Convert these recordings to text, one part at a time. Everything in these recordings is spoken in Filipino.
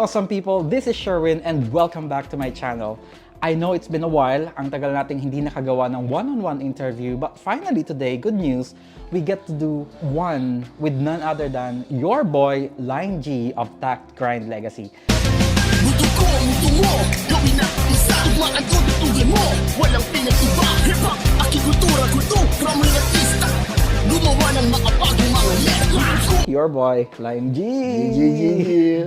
awesome people, this is Sherwin and welcome back to my channel. I know it's been a while, ang tagal nating hindi nakagawa ng one-on-one interview, but finally today, good news, we get to do one with none other than your boy, Line G of Tact Grind Legacy. Buto ko, muto mo, gawin natin isa. Tugmaan ko, tutugan mo, walang pinag-iba. Hip-hop, aking kultura, kulto, from mga artista. Gumawa ng makapagong mga letra. Your boy, Line G.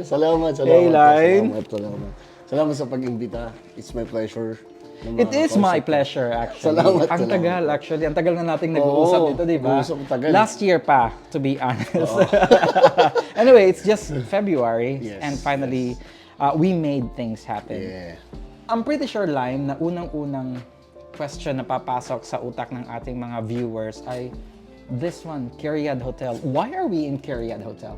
Salamat. Hey, Line. Salamat sa pag-imbita. It's my pleasure. It is my pleasure, actually. Salamat, Ang salamat. tagal, actually. Ang tagal na nating nag-uusap dito, di ba? nag-uusap tagal. Last year pa, to be honest. Anyway, it's just February, Yes, and finally, we made things happen. Yeah. I'm pretty sure, Lime, na unang-unang question na papasok sa utak ng ating mga viewers ay this one, Kiryat Hotel. Why are we in Kiryat Hotel?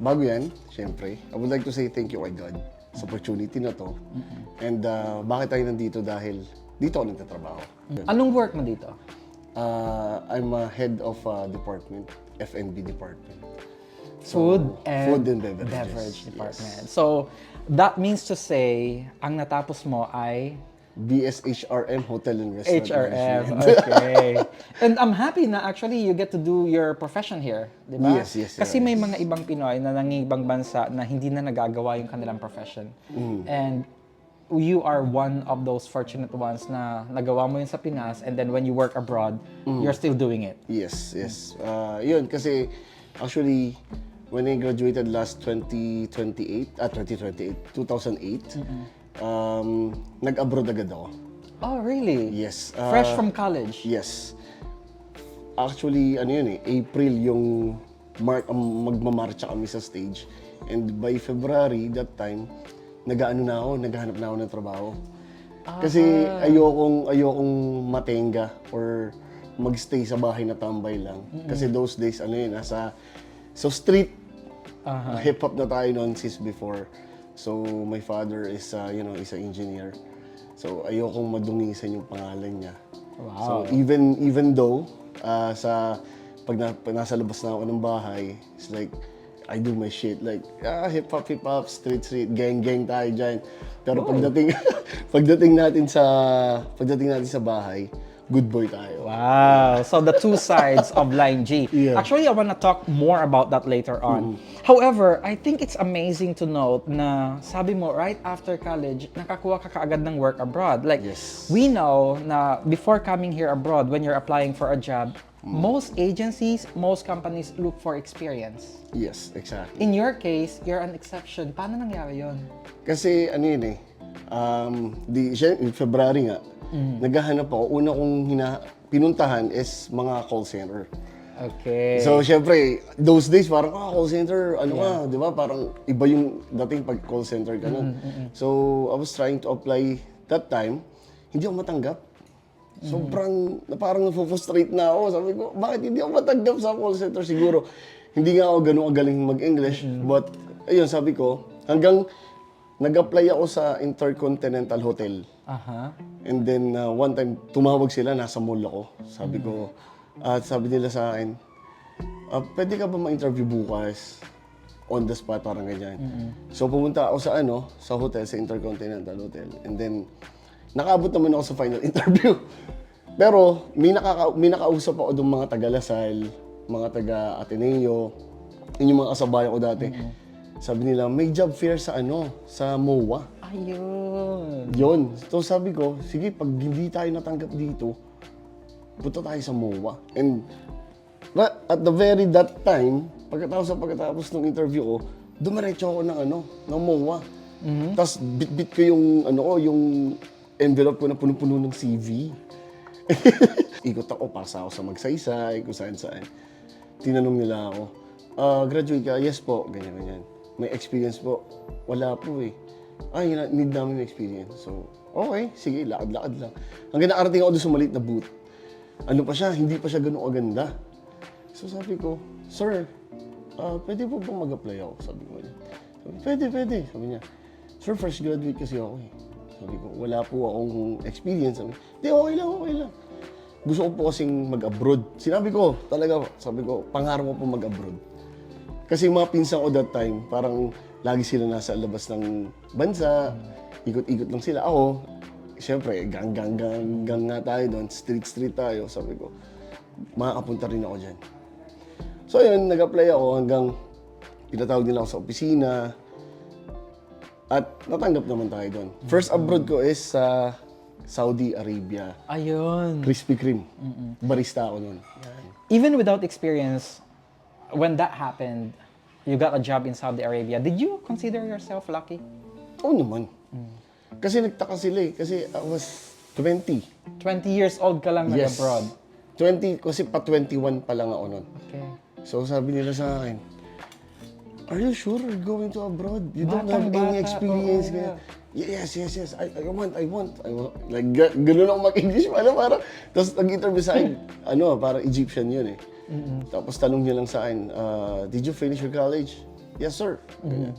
Bago yan, syempre, I would like to say thank you kay God sa opportunity na to. And bakit tayo nandito? Dahil dito ako nagtatrabaho. Anong work mo dito? I'm a head of department, F&B department. Food and beverages. beverage Yes. department. So, that means to say, ang natapos mo ay BSHRM Hotel and Restaurant HRM. Management. Okay. And I'm happy na actually you get to do your profession here, di ba? Yes, Kasi may yes. mga ibang Pinoy na nangibang bansa na hindi na nagagawa yung kanilang profession. And you are one of those fortunate ones na nagawa mo yun sa Pinas, and then when you work abroad, you're still doing it. Yes. Yun, kasi actually, when I graduated last 2008, nag-abroad agad ako. Oh, really? Yes. Fresh from college? Yes. Actually, April yung magmamarcha kami sa stage. And by February, that time, naghahanap na ako ng trabaho. Kasi ayokong matenga or magstay sa bahay na tambay lang. Kasi those days, so street, hip-hop na tayo noon since before. So my father is, is an engineer. So ayokong madungisan yung pangalan niya. Wow. So even though pag nasa labas na ako ng bahay, it's like I do my shit like hip hop, street, gang tayo diyan. Pero pagdating natin sa bahay, good boy tayo. Wow. So the two sides of Line G. Yeah. Actually, I want to talk more about that later on. However, I think it's amazing to note na sabi mo right after college, nakakuha ka kaagad ng work abroad. Like, Yes. we know na before coming here abroad, when you're applying for a job, most agencies, most companies look for experience. Yes, exactly. In your case, you're an exception. Paano nangyari yon? Kasi February nga, naghahanap ako. Una kong pinuntahan is mga call center. Okay. So, syempre, those days, parang, call center, ka, di ba? Parang iba yung dating pag call center ka nun. So, I was trying to apply that time. Hindi ako matanggap. Parang na-frustrate na ako. Sabi ko, bakit hindi ako matanggap sa call center? Siguro, hindi nga ako ganun kagaling mag-English. But, ayun, sabi ko, hanggang nag-apply ako sa Intercontinental Hotel. And then, one time, tumawag sila, nasa mall ako. Sabi ko, sabi nila sa akin, pwede ka ba ma-interview bukas? On the spot, parang ganyan. So, pumunta ako sa hotel, sa Intercontinental Hotel. And then, nakaabot naman ako sa final interview. Pero, may nakausap ako doon mga taga-Lasal, mga taga-Ateneo, yun yung mga kasabayan ko dati. Sabi nila, may job fair sa sa MOA. Ayun. Yun. So sabi ko, sige, pag hindi tayo natanggap dito, punta tayo sa MOA. And at the very that time, pagkatapos ng interview ko, dumiretso ako ng MOA. Tapos bit ko yung envelope ko na puno-puno ng CV. Ikot ako, pasa ako sa Magsaysay, kung saan-saan. Tinanong nila ako, graduate ka? Yes po, ganyan. May experience po? Wala po eh. Need namin ng experience. So, okay, sige, lakad-lakad lang. Hanggang nakarating ako doon sa maliit na booth. Hindi pa siya ganun kaganda. So sabi ko, sir, pwede po bang mag-apply ako? Sabi ko niya. Pwede. Sabi niya, sir, fresh graduate kasi ako eh. Sabi ko, wala po akong experience. Sabi, hindi, okay lang. Gusto ko po kasing mag-abroad. Sabi ko, pangarap ko po mag-abroad. Kasi yung mga pinsan ko that time, parang lagi sila nasa labas ng bansa, ikot-ikot lang sila. Ako, siyempre, gang nga tayo doon, street tayo. Sabi ko, makakapunta rin ako dyan. So yun, nag-apply ako hanggang pinatawag nila ako sa opisina. At natanggap naman tayo doon. First abroad ko is sa Saudi Arabia. Ayun. Krispy Kreme. Barista ako noon. Even without experience, when that happened, you got a job in Saudi Arabia, did you consider yourself lucky? Oo naman. Kasi nagtaka sila eh. Kasi I was 20. 20 years old ka lang Yes. nag-abroad. 20, kasi pa 21 pa lang ako noon. Okay. So sabi nila sa akin, are you sure you're going to abroad? You don't have Batang-bata, any experience. oo. Ganyan. Yes. I want. Like, gano'n ako mag-English pala. Parang, tapos nag-interview sa akin, parang Egyptian yun eh. Tapos tanong niya lang sa akin, did you finish your college? Yes, sir. Ganyan.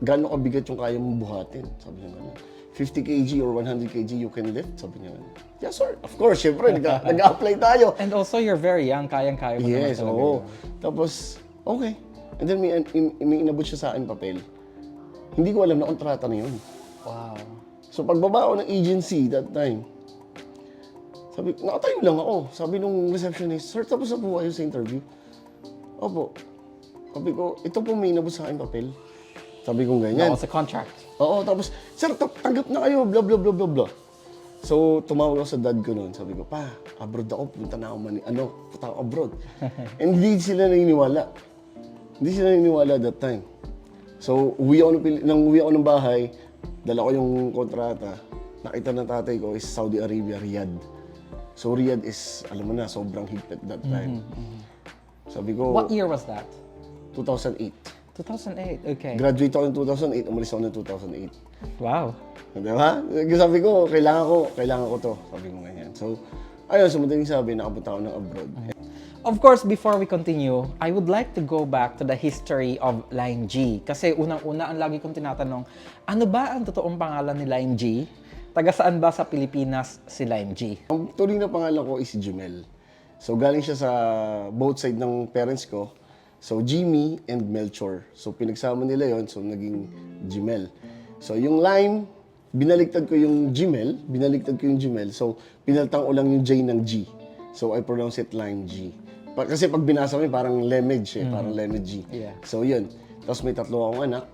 Gano'n kabigat yung kaya mong buhatin? Sabi niya gano'n. 50 kg or 100 kg you can lift? Sabi niya gano'n. Yes, sir. Of course, syempre, nag-apply tayo. And also, you're very young, kayang-kaya mo Yes, naman talaga oo. yun. Tapos, okay. And then may inabot siya sa akin papel. Hindi ko alam na kontrata na yun. Wow. So pagbaba ko ng agency that time, sabi, nakatayo lang ako. Sabi nung receptionist, sir, tapos na po kayo sa interview? Opo. Sabi ko, ito po may inabot sa akin papel. Sabi ko ganyan. That was a contract. Oo, tapos, sir, tanggap na kayo, blah, blah, blah, blah, blah. So, tumawag ako sa dad ko noon. Sabi ko, pa, abroad ako, punta na ako, punta ako abroad. And hindi sila naniniwala. Hindi sila naniniwala that time. So, uwi ako ng bahay, dala ko yung kontrata. Nakita ng tatay ko is Saudi Arabia, Riyadh. So, Riyadh is, alam mo na, sobrang higpit that time. Sabi ko, What year was that? 2008. 2008, okay. Graduate ako ng 2008, umalis ako ng 2008. Wow. Diba? Sabi ko, kailangan ko to. Sabi ko ganyan. So, ayun, sa madaling sabi, nakapunta ako ng abroad. Of course, before we continue, I would like to go back to the history of Line G. Kasi unang-una, ang lagi kong tinatanong, ano ba ang totoong pangalan ni Line G? Taga saan ba sa Pilipinas si Line G? Ang tuloy na pangalan ko is Jumel. So, galing siya sa both side ng parents ko. So, Jimmy and Melchor. So, pinagsama nila yon, so naging Jimel. So, yung Lime, binaliktad ko yung Jimel. So, pinalitan ko lang yung J ng G. So, I pronounce it Lime G. Kasi pag binasa mo yun, parang Lemage parang Lemage G. Yeah. So, yun. Tapos may 3 akong anak.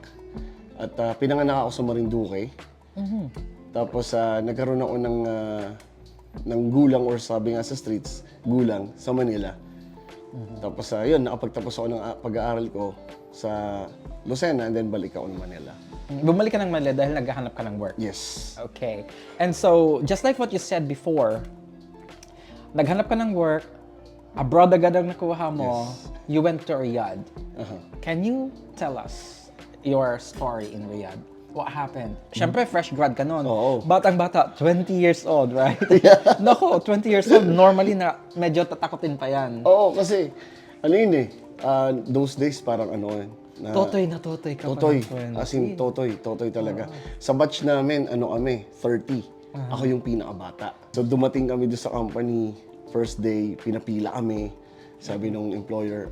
At pinanganak ako sa Marinduque. Tapos, nagkaroon ako ng gulang, or sabi nga sa streets, gulang, sa Manila. Tapos, yun, nakapagtapos ako ng pag-aaral ko sa Lucena, and then balik ako ng Manila. Bumalik ka ng Manila dahil naghahanap ka ng work. Yes. Okay. And so, just like what you said before, naghanap ka ng work, abroad agad ang nakuha mo, you went to Riyadh. Can you tell us your story in Riyadh? What happened? Siyempre, fresh grad ka nun. Oo. Batang-bata, 20 years old, right? Nako, 20 years old, normally na medyo tatakotin pa yan. Oo, kasi, those days parang Totoy na totoy ka Totoy, pa ng 20. as in totoy talaga. Sa batch namin, 30. Ako yung pinakabata. So dumating kami doon sa company, first day, pinapila kami. Sabi nung employer,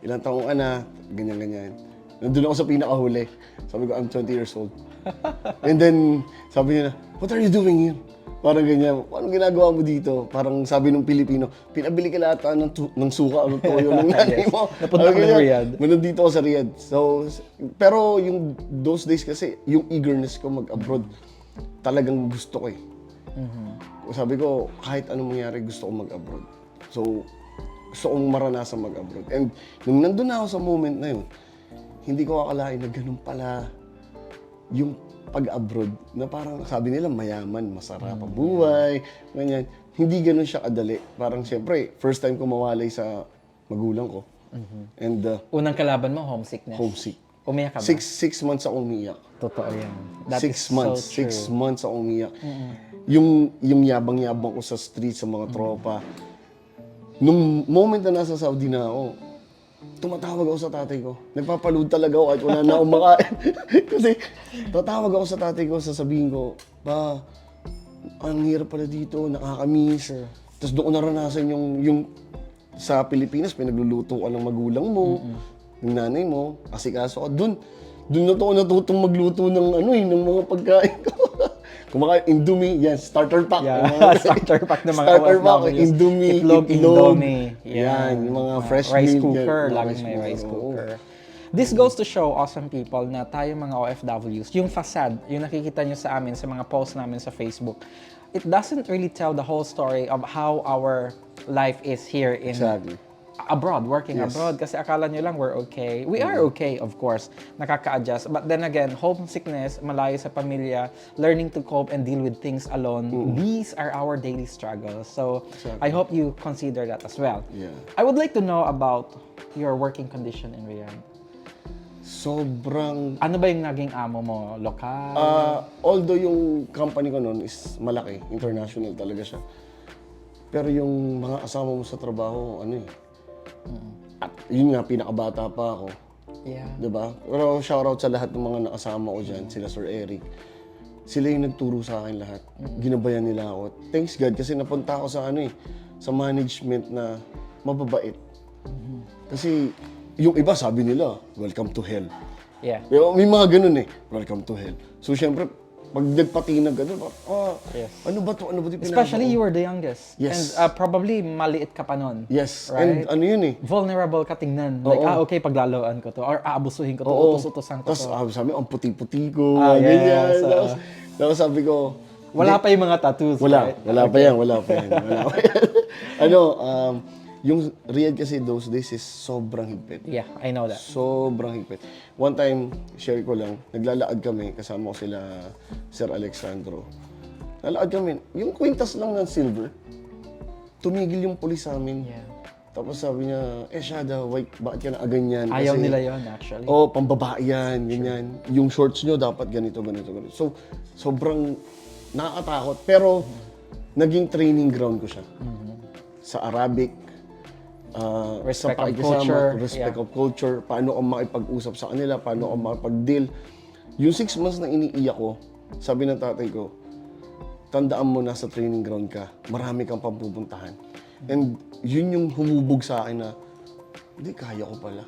ilang taong ka na? Ganyan. Nandun ako sa pinakahuli. Sabi ko, I'm 20 years old. And then, sabi niya, what are you doing here? Parang ganyan, anong ginagawa mo dito? Parang sabi nung Pilipino, pinabili ka lahat ng suka o toyo ng nanay mo. Napunta ka ng Riyadh. Nandito ako sa Riyadh. So, pero yung those days kasi, yung eagerness ko mag-abroad, talagang gusto ko eh. Sabi ko, kahit anong mangyari, gusto ko mag-abroad. So, gusto kong maranasan mag-abroad. And nung nandun na ako sa moment na yun, hindi ko akalain na ganun pala yung pag-abroad na parang sabi nila mayaman, masarap ang buhay, ganyan. Hindi ganun siya kadali. Parang siyempre, first time ko mawalay sa magulang ko. And Unang kalaban mo, homesickness. homesick. Umiyak ka ba? 6 months ako umiyak. Totoo yan. That 6 is months. so true. 6 months ako umiyak. Yung yabang-yabang ko sa street, sa mga tropa. Nung moment na nasa Saudi na ako, tumatawag ako sa tatay ko. Nagpapalood talaga ako kahit wala na akong makain. Kasi tatawag ako sa tatay ko, sasabihin ko, ba, ang hirap pala dito, nakakamiss. Tapos doon ko naranasan yung sa Pilipinas, pinagluluto ka ng magulang mo. ng nanay mo, asikaso ka. Doon na to ako natutong magluto ng ng mga pagkain ko. Kumakain Indomie, yan, starter pack. Yeah, Yung mga- starter pack ng mga starter pack, OFWs. Indomie, Itlog, Indomie. Yan, yung mga fresh rice meal, cooker, yan, mga laging may cooker, rice oo. cooker. This goes to show awesome people na tayo mga OFWs, yung facade, yung nakikita nyo sa amin, sa mga posts namin sa Facebook, it doesn't really tell the whole story of how our life is here in Exactly. abroad, working Yes. abroad. Kasi akala nyo lang we're okay. We are okay, of course. Nakaka-adjust. But then again, homesickness, malayo sa pamilya, learning to cope and deal with things alone, these are our daily struggles. So, Exactly. I hope you consider that as well. Yeah. I would like to know about your working condition in Riyadh. Sobrang Ano ba yung naging amo mo? Lokal? although yung company ko noon is malaki, international talaga siya. Pero yung mga kasama mo sa trabaho, at yun nga, pinakabata pa ako. Yeah. Diba? Pero shoutout sa lahat ng mga nakasama ko dyan, sila Sir Eric. Sila yung nagturo sa akin lahat. Ginabayan nila ako. Thanks God kasi napunta ako sa sa management na mababait. Kasi yung iba sabi nila, welcome to hell. Yeah. Pero may mga ganun welcome to hell. So syempre, pag nagpatinag ka, Yes. ano ba to? Ano ba ito Especially you were the youngest. Yes. And probably maliit ka pa nun. Yes. Right? And ano yun Vulnerable ka tingnan. Like, okay, paglaloan ko to. Or aabusuhin ko to. Oo. Utos-utosan ko Tapos to. sabi, ang puti-puti ko. Ah, ganyan. yes, Tapos sabi ko, Wala pa yung mga tattoos, right? wala pa yan. Wala pa yan. Yung Riyadh kasi those days is sobrang higpit. Yeah, I know that. Sobrang higpit. One time, share ko lang, naglalaad kami, kasama ko sila Sir Alexandro. Nalaad kami, yung kwintas lang ng silver, tumigil yung pulis sa amin. Yeah. Tapos sabi niya, Shada, wait, bakit ka na ganyan? Ayaw nila yon actually. Pambabae yan, ganyan. Yung shorts nyo dapat ganito. So, sobrang nakakatakot. Pero, naging training ground ko siya. Sa Arabic, Respect sa of pakikisama, culture. respect Yeah. of culture, paano ako makipag-usap sa kanila, paano ako makipag-deal. Yung 6 months na iniiyak ko, sabi ng tatay ko, tandaan mo na sa training ground ka, marami kang pampupuntahan. And yun yung humubog sa akin na, hindi, kaya ko pala.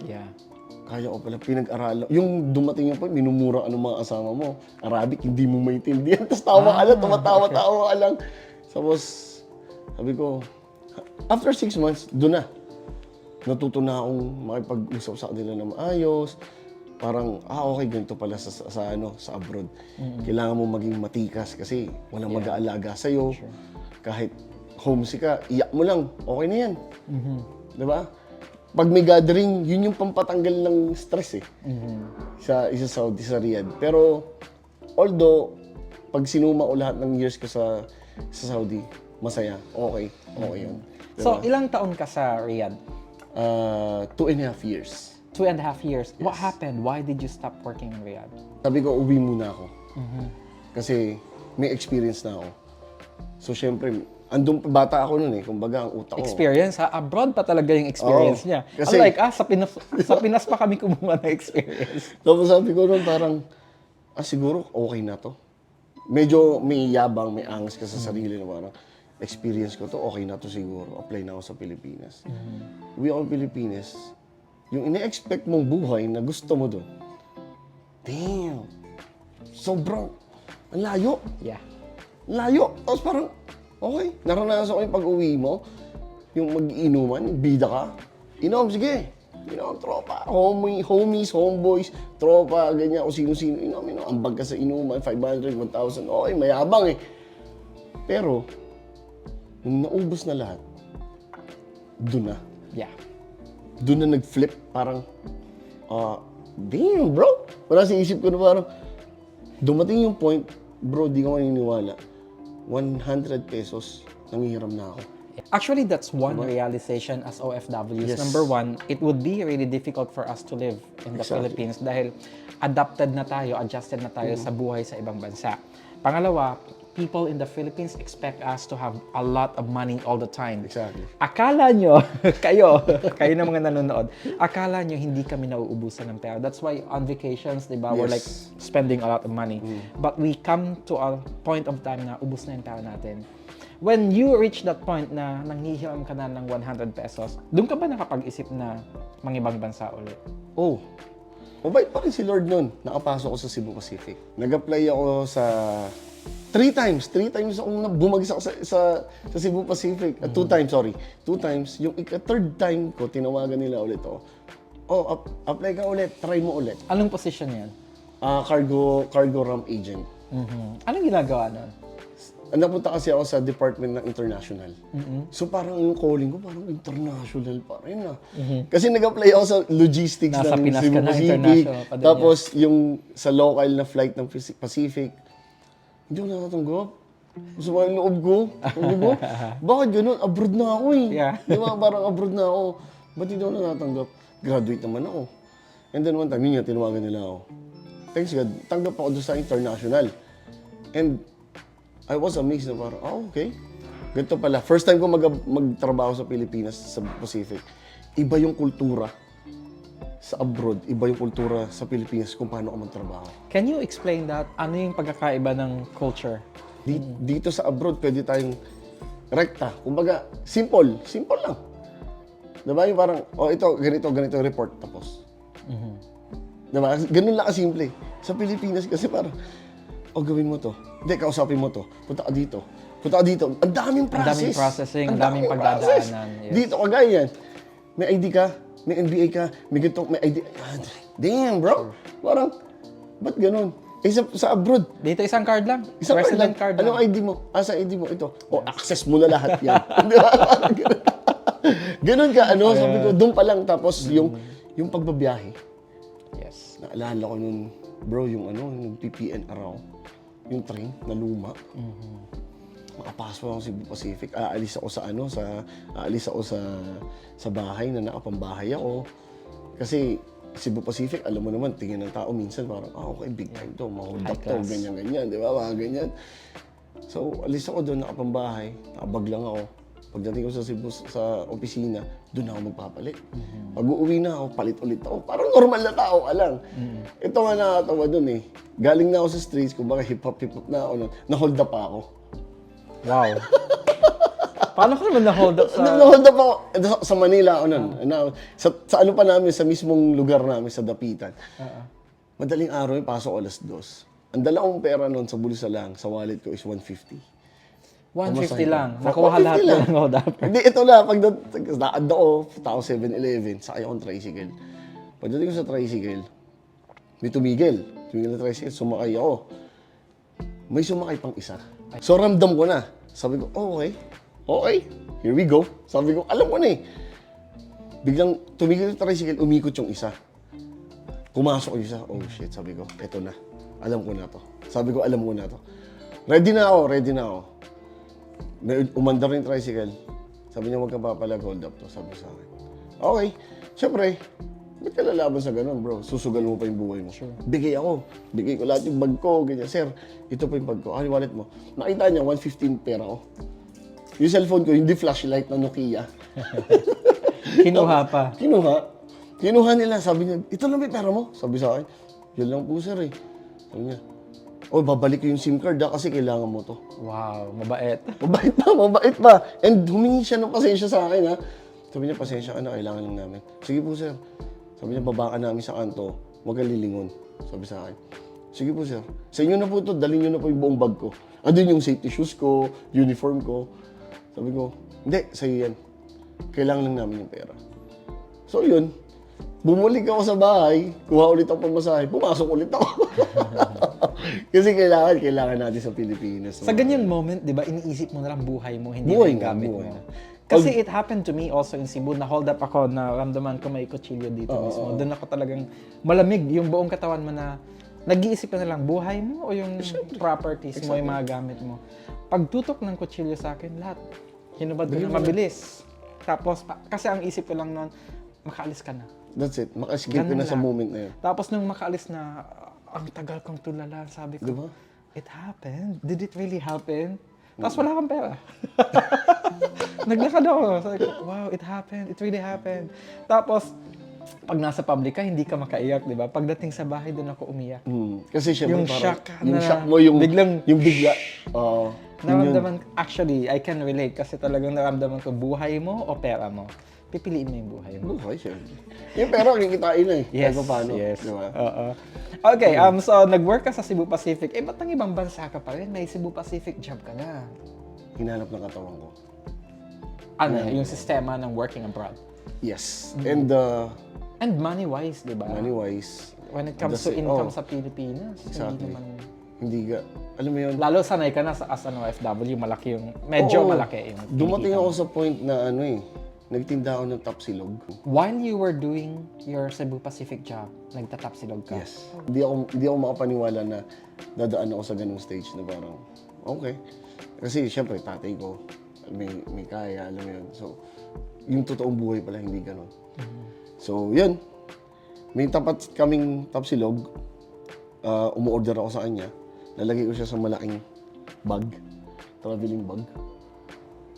Yeah. Kaya ko pala, pinag-aralan. Yung dumating yung point, minumura ka ng mga kasama mo. Arabic, hindi mo maintindihan. Tapos tawa ka lang, tumatawa-tawa ka lang. Tapos, sabi ko, after 6 months, doon na. Natuto na akong makipag-usap sa kanila na maayos. Parang, okay, ganito pala sa abroad. Kailangan mo maging matikas kasi walang mag-aalaga sa'yo. Kahit homesick ka, iyak mo lang, okay na yan. Diba? Pag may gathering, yun yung pampatanggal ng stress sa Saudi, sa Riyadh. Pero, although, pag sinuma ko lahat ng years ko sa Saudi, masaya, okay yun. Diba? So, ilang taon ka sa Riyadh? 2.5 years. 2.5 years. What happened? Why did you stop working in Riyadh? Sabi ko, uwi muna ako. Kasi may experience na ako. So, syempre, bata ako nun kumbaga ang utak ko. Experience ha? Abroad pa talaga yung experience Oo. niya. Kasi- Unlike sa Pinas pa kami kumuha ng experience. Tapos sabi ko nun parang, siguro okay na to. Medyo may yabang, may angas ka sa sarili na parang, experience ko to, okay na to siguro. Apply na ako sa Pilipinas. Uwi ako sa Pilipinas, yung ine-expect mong buhay na gusto mo doon, damn, sobrang, ang layo. Yeah. Layo. Tapos parang, okay, naranasan ko yung pag-uwi mo, yung mag-inuman, bida ka, inom, sige. Inom, tropa, homies, homeboys, tropa, ganyan, kung sino-sino, inom, ambag ka sa inuman, 500, 1,000, okay, mayabang Pero, nung naubos na lahat, doon na. Yeah. Doon na nag-flip, parang, damn, bro. Wala sa isip ko na parang, dumating yung point, bro, di ka maniniwala. 100 pesos, nangihiram na ako. Actually, that's one realization as OFWs. Yes. Number one, it would be really difficult for us to live in the Philippines dahil adapted na tayo, adjusted na tayo sa buhay sa ibang bansa. Pangalawa, people in the Philippines expect us to have a lot of money all the time. Exactly. Akala nyo, kayo na mga nanonood, akala nyo hindi kami nauubusan ng pera. That's why on vacations, di ba, we're like Yes. spending a lot of money. But we come to a point of time na ubus na yung pera natin. When you reach that point na nanghihiram ka na ng 100 pesos, doon ka ba nakapag-isip na mangibang bansa ulit? Oh, mabait pa rin si Lord nun. Nakapasok ako sa Cebu Pacific. Nag-apply ako sa 3 times. 3 times akong bumagsak sa Cebu Pacific. 2 times, sorry. 2 times. Yung third time ko, tinawagan nila ulit ako. Oh, apply ka ulit. Try mo ulit. Anong position yan? Cargo ramp agent. Anong ginagawa nun? Napunta kasi ako sa Department ng International. So parang yung calling ko, parang international pa rin Kasi nag-apply ako sa logistics Nasa ng Pinas Cebu ka na, Pacific. international pa din Tapos yung sa local na flight ng Pacific, hindi ko nakatanggap. Gusto mo yung loob ko. Sabi ko, bakit ganun? Abroad na ako eh. Yeah. Di ba? Parang abroad na ako. Ba't hindi ako nakatanggap? Graduate naman ako. And then one time, yun nga, tinawagan nila ako. Thanks God, tanggap ako doon sa international. And I was amazed na parang, okay. Ganito pala. First time ko magtrabaho sa Pilipinas, sa Pacific. Iba yung kultura sa abroad. Iba yung kultura sa Pilipinas kung paano ka magtrabaho. Can you explain that? Ano yung pagkakaiba ng culture? Dito sa abroad, pwede tayong rekta. Kumbaga, simple. Simple lang. Diba? Yung parang, ito, ganito yung report. Tapos. Diba? Ganun lang kasimple. Sa Pilipinas kasi parang, gawin mo to. Hindi, kausapin mo to. Punta ka dito. Punta ka dito. Ang daming process. Ang daming processing, ang daming pagdadaanan. Yes. Dito, kagaya yan. May ID ka, may NBA ka, may ganito, may ID. Damn, bro. Parang, ba't ganun? Sa abroad, Dito isang card lang. isang Resident card card lang. lang. Anong ID mo? Sa ID mo, ito. Access mo na lahat yan. Di ba? Ganun ka, sabi ko, doon pa lang. Tapos, yung pagbabiyahe. Yes. Naalala ko nun, bro, yung PPNR ako. Yung train na luma. Makapasok ako sa Cebu Pacific. Aalis ako sa bahay na nakapambahay ako. Kasi Cebu Pacific, alam mo naman, tingin ng tao minsan parang, okay, big time to, ma-hold up to, ganyan-ganyan, di ba? Mga ganyan. So, alis ako doon, nakapambahay, nakabag lang ako. Pagdating ko sa Cebu, sa opisina, doon ako magpapalit. Pag uuwi na ako, palit ulit ako. Parang normal na tao ka lang. Ito nga nakatawa doon eh. Galing na ako sa streets, kumbaga hip-hop na ako noon. Na-hold up pa ako. Wow. Paano ka naman na-hold up sa... Na-hold up ako sa Manila ako noon. Sa ano pa namin, sa mismong lugar namin, sa Dapitan. Madaling araw yung pasok 2:00. Ang dala kong pera noon sa bulsa lang, sa wallet ko is 150. 150 lang. Nakuha lahat lang ng hold up. Hindi, ito na. Pag nakad ako, tao 7-Eleven, sakay akong tricycle. Pagdating ko sa tricycle, may tumigil. Tumigil na tricycle, sumakay ako. May sumakay pang isa. So, ramdam ko na. Sabi ko, okay, here we go. Sabi ko, alam ko na eh. Biglang tumigil yung tricycle, umikot yung isa. Pumasok yung isa, oh shit, sabi ko, eto na. Alam ko na to. Sabi ko, alam ko na to. Ready na ako. May umandar yung tricycle. Sabi niya, huwag kang papalag, hold up to. Sabi sa akin. Okay. Siyempre, ba't ka lalaban sa ganun, bro? Susugal mo pa yung buhay mo. Sure. Bigay ko lahat yung bag ko. Ganyan. Sir, ito pa yung bag ko. Yung wallet mo. Nakita niya, 115 pera ko. Yung cellphone ko, hindi flashlight na Nokia. Kinuha pa. Kinuha nila. Sabi niya, ito lang may pera mo. Sabi sa akin, yun lang po, sir eh. Sabi niya, babalik ko yung SIM card kasi kailangan mo to. Wow, mabait. Mabait pa. And humingi siya ng pasensya sa akin, ha. Sabi niya, pasensya ka na, kailangan lang namin. Sige po, sir. Sabi niya, babaan namin sa kanto, huwag kang lilingon. Sabi sa akin. Sige po, sir. Sa inyo na po ito, dalhin niyo na po yung buong bag ko. Andun yung safety shoes ko, uniform ko. Sabi ko, hindi, sa'yo yan. Kailangan lang namin yung pera. So yun, bumalik ako sa bahay, kuha ulit ako pamasahe, pumasok ulit ako. Kasi kailangan natin sa Pilipinas. Sa ganyang moment, di ba, iniisip mo na lang buhay mo, hindi Buhay na yung gamit buhay. mo. Kasi it happened to me also in Cebu, na hold up ako, na ramdaman ko may kutsilyo dito mismo. Doon ako talagang malamig yung buong katawan mo na nag-iisip ka na lang, buhay mo o yung properties mo, yung mga gamit mo. Pagtutok ng kutsilyo sa akin, lahat. Hinubad ko na mabilis. Tapos, kasi ang isip ko lang noon, makaalis ka na. That's it. Makaskip ko na sa moment na yun. Tapos nung makaalis na, ang tagal kong tulala, sabi ko, Diba? it happened? Did it really happen? Tapos wala kang pera. Naglakad ako. Sabi ko, wow, it happened. It really happened. Tapos, pag nasa public ka, hindi ka makaiyak, di ba? Pagdating sa bahay, doon ako umiyak. Kasi syempre Yung parang, shock yung na shock mo, yung biglang- yung bigla. Oo. Yun yun. Naramdaman, actually, I can relate kasi talagang naramdaman ko, buhay mo o pera mo? Pipiliin mo yung buhay mo. Buhay, syempre. Yung pera, kikitain na eh. Yes, Kahit pa paano. yes. Diba? Oo. Okay, so nag-work ka sa Cebu Pacific. Eh, ba't ang ibang bansa ka pa rin? May Cebu Pacific job ka na. Hinanap ng katawan ko. Ano, yung sistema ng working abroad. Yes. Mm-hmm. And And money-wise, di ba? money-wise, When it comes to That's it. income Oh. sa Pilipinas, Exactly. hindi naman... hindi ka, alam mo yun, Lalo sanay ka na as an OFW, malaki yung... Medyo Oo. malaki yung... dumating kinikita ako mo. sa point na ano eh, nagtinda ako ng tapsilog. While you were doing your Cebu Pacific job, nagtatapsilog ka? Yes. Hindi ako makapaniwala na dadaan ako sa ganung stage na parang, okay. Kasi syempre, tatay ko, may kaya, alam mo yun. So, yung totoong buhay pala, hindi ganun. So, yun. May tapat kaming tapsilog. Umu-order ako sa kanya. Lalagay ko siya sa malaking bag. Traveling bag.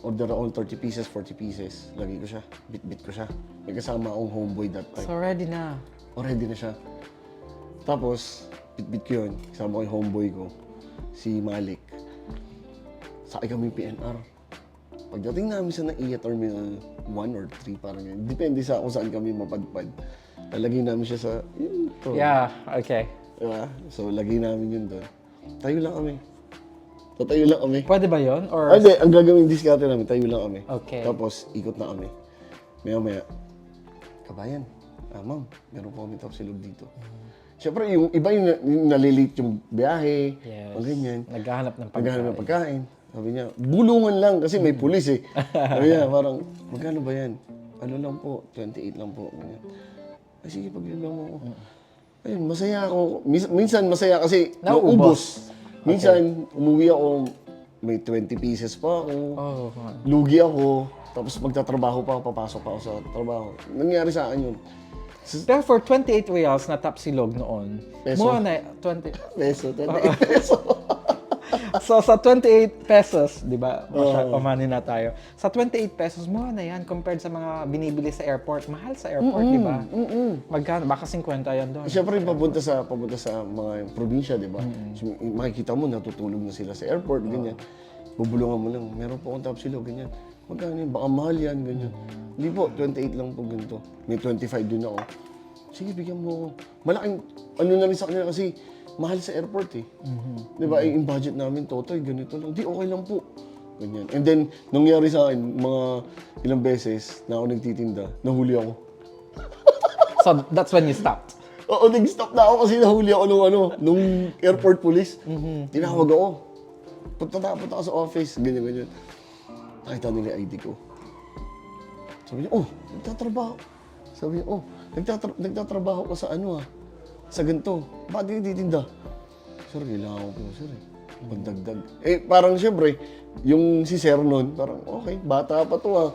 Order ako ng 30 pieces, 40 pieces. Lagay ko siya. Bit-bit ko siya. May kasama akong homeboy that time. So ready na. Already na siya. Tapos, bit-bit ko yun. Kasama ko yung homeboy ko, si Malik. Sakay kami PNR. Pagdating namin sa NAIA Terminal 1 or 3, parang yun. Depende sa kung saan kami mapadpad. Lalagay namin siya sa, yun, to. Yeah, okay. Diba? So, lagay namin yun doon. Tayo lang kami. Tatayo lang kami. Pwede ba yon or... Hindi, ang gagawin diskarte namin, tayo lang kami. Okay. Tapos, ikot na kami. Maya-maya, kabayan, ma'am, meron po kami tapsilog dito. Siyempre, yung iba yung nalilate yung biyahe, Yes. o ganyan. Naghahanap ng pagkain. Naghahanap ng pagkain. Sabi niya, bulungan lang kasi may pulis eh. Sabi niya, parang, magkano ba yan? Ano lang po, 28 lang po. Ganyan. Ay, sige, pag-ilang mo ako. Ayun, masaya ako. Minsan masaya kasi Nauubos. naubos. Minsan, umuwi ako, may 20 pieces pa ako. Oh, Lugi ako. Tapos magtatrabaho pa ako, papasok pa ako sa trabaho. Nangyari sa akin yun. pero for 28 reals na tapsilog noon, Peso. mura na 20... Peso, 28 peso. So sa 28 pesos, di ba? Pamani na tayo. Sa 28 pesos, mura na yan compared sa mga binibili sa airport. Mahal sa airport, di ba? Magkano? Baka 50 yan doon. Siyempre, papunta sa mga probinsya, di ba? So, makikita mo, natutulog na sila sa airport, ganyan. Bubulungan mo lang, meron po akong tapsilog, ganyan. Magkano yun? Baka mahal yan, ganyan. Hindi po, 28 lang po ganito. May 25 din ako. Sige, bigyan mo ako. Malaking, ano na rin sa kanila kasi mahal sa airport eh. Di ba? Yung budget namin, totoy, ganito lang. Di, okay lang po. Ganyan. And then, nangyari sa akin, mga ilang beses na ako nagtitinda, nahuli ako. So that's when you stopped. Oo, nag-stop na ako kasi nahuli ako nung airport police. Tinawag ako. Punta ako sa office, ganyan. Nakita nila yung ID ko. Sabi niya, nagtatrabaho. Sabi niya, nagtatrabaho ka sa sa ganito. Bakit hindi titinda? Sir, kailangan ko po, sir. Magdagdag. Parang siyempre, yung si sir nun, parang, okay, bata pa to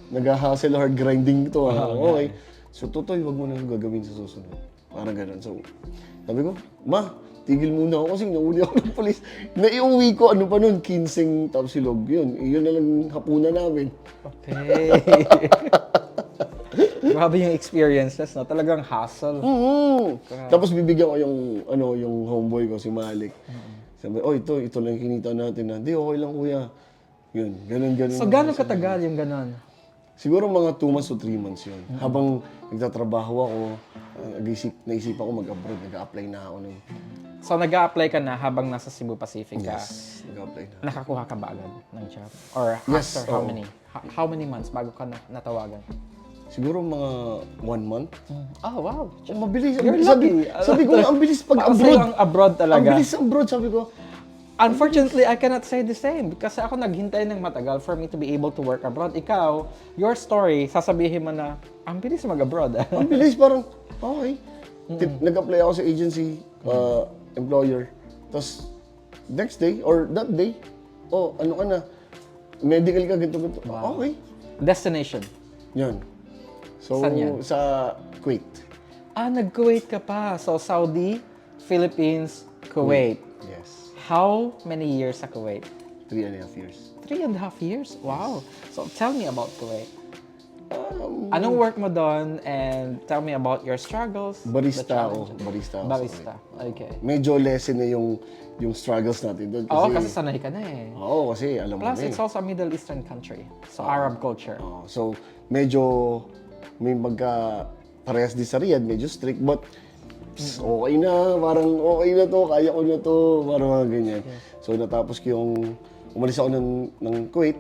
Nag-hustle hard grinding to okay. So, tutoy, wag mo nang gagawin sa susunod. Parang ganun. So, sabi ko, ma, tigil muna ako kasi nahuli ako ng polis. Naiuwi ko, ano pa nun, 15 tapsilog. Yun na lang hapunan namin. Okay. Grabe yung experiences, no? Talagang hustle. Tapos bibigyan ko yung homeboy ko, si Malik. Sabi, ito lang yung kinita natin. Hindi, okay lang kuya. Yun, ganun. So gano'ng katagal yung ganon? Siguro mga 2 months to 3 months yun. Habang nagtatrabaho ako, naisip ako mag-abroad, nag-a-apply na ako nun. So nag-a-apply ka na habang nasa Cebu Pacific ka? Yes, nag-a-apply na. Nakakuha ka ba agad ng job? Or Yes, after how oo. many? How many months bago ka natawagan? Siguro mga 1 month. Oh, wow. Mabilis. You're Sabi lucky. ko, ang bilis Para pag-abroad. sa'yo ang abroad Ang talaga. bilis abroad, sabi ko. Unfortunately, I cannot say the same kasi ako naghintay ng matagal for me to be able to work abroad. Ikaw, your story, sasabihin mo na, ang bilis mag-abroad. Ang bilis, parang, okay. Nag-apply ako sa agency, employer. Tapos, next day, or that day, ano ka na, medical ka, ganito. Okay. Destination. Yan. So, Saan yan? sa Kuwait. Nag-Kuwait ka pa. So, Saudi, Philippines, Kuwait. Yes. How many years sa Kuwait? 3.5 years. 3.5 years? Wow. So, tell me about Kuwait. Anong work mo doon? And tell me about your struggles. the Barista ako. challenges. Barista ako. Barista. Okay. Medyo lesson na yung struggles natin doon. Oo, kasi sanay ka na eh. Oo, kasi alam mo Plus, na eh. it's also a Middle Eastern country. So, Arab culture. Oo, so, medyo may magka parehas din sa Riyadh, medyo strict, but okay na, parang okay na to, kaya ko na to, parang mga ganyan. So, natapos ko umalis ako ng Kuwait,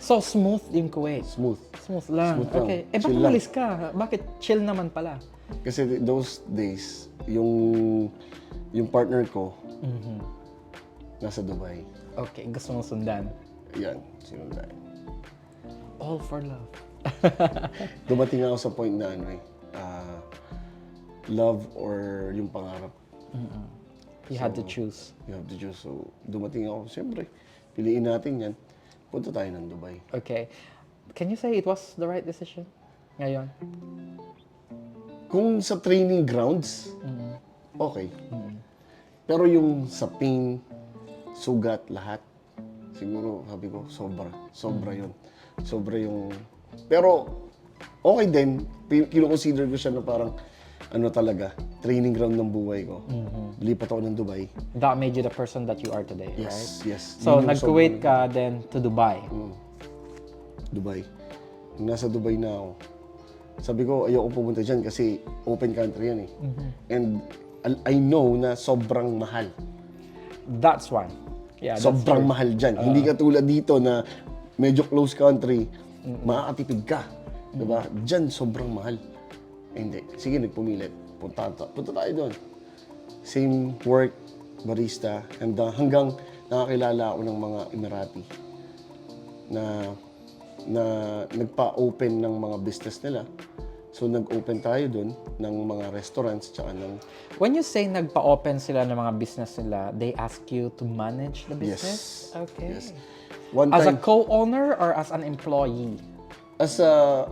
So, smooth yung Kuwait. smooth. Smooth lang. Smooth lang. Okay. Eh, ba't Chill lang. umalis ka? Bakit chill naman pala? Kasi those days, yung partner ko, nasa Dubai. Okay, gusto mong sundan. Yan, sinundan. All for love. Dumating ako sa point na love or yung pangarap. You had to choose. You have to choose. So, dumating ako, siyempre, piliin natin yan. Punta tayo ng Dubai. Okay. Can you say it was the right decision? Ngayon? Kung sa training grounds, okay. Pero yung sa pain, sugat, lahat, siguro, sabi ko, sobra yun. Sobra yung... Pero, okay din. Kino-consider ko siya na parang, talaga, training ground ng buhay ko. Lipat ako ng Dubai. That made you the person that you are today, right? Yes. So, Yun yung nag-Kuwait sobrang- ka, then to Dubai. Dubai. Nung nasa Dubai na ako, sabi ko, ayoko pumunta dyan kasi open country yan eh. And I know na sobrang mahal. That's why. Yeah, that's Sobrang true. mahal dyan. Hindi katulad dito na medyo close country, makakatipid ka. Diba? Dyan, sobrang mahal. Hindi. Sige, nagpumilit. Punta tayo doon. Same work, barista, and hanggang nakakilala ako ng mga Emirati na nagpa-open ng mga business nila. So, nag-open tayo doon ng mga restaurants tsaka ng... When you say nagpa-open sila ng mga business nila, they ask you to manage the business? Yes. Okay. Yes. One As a time, co-owner or as an employee? as a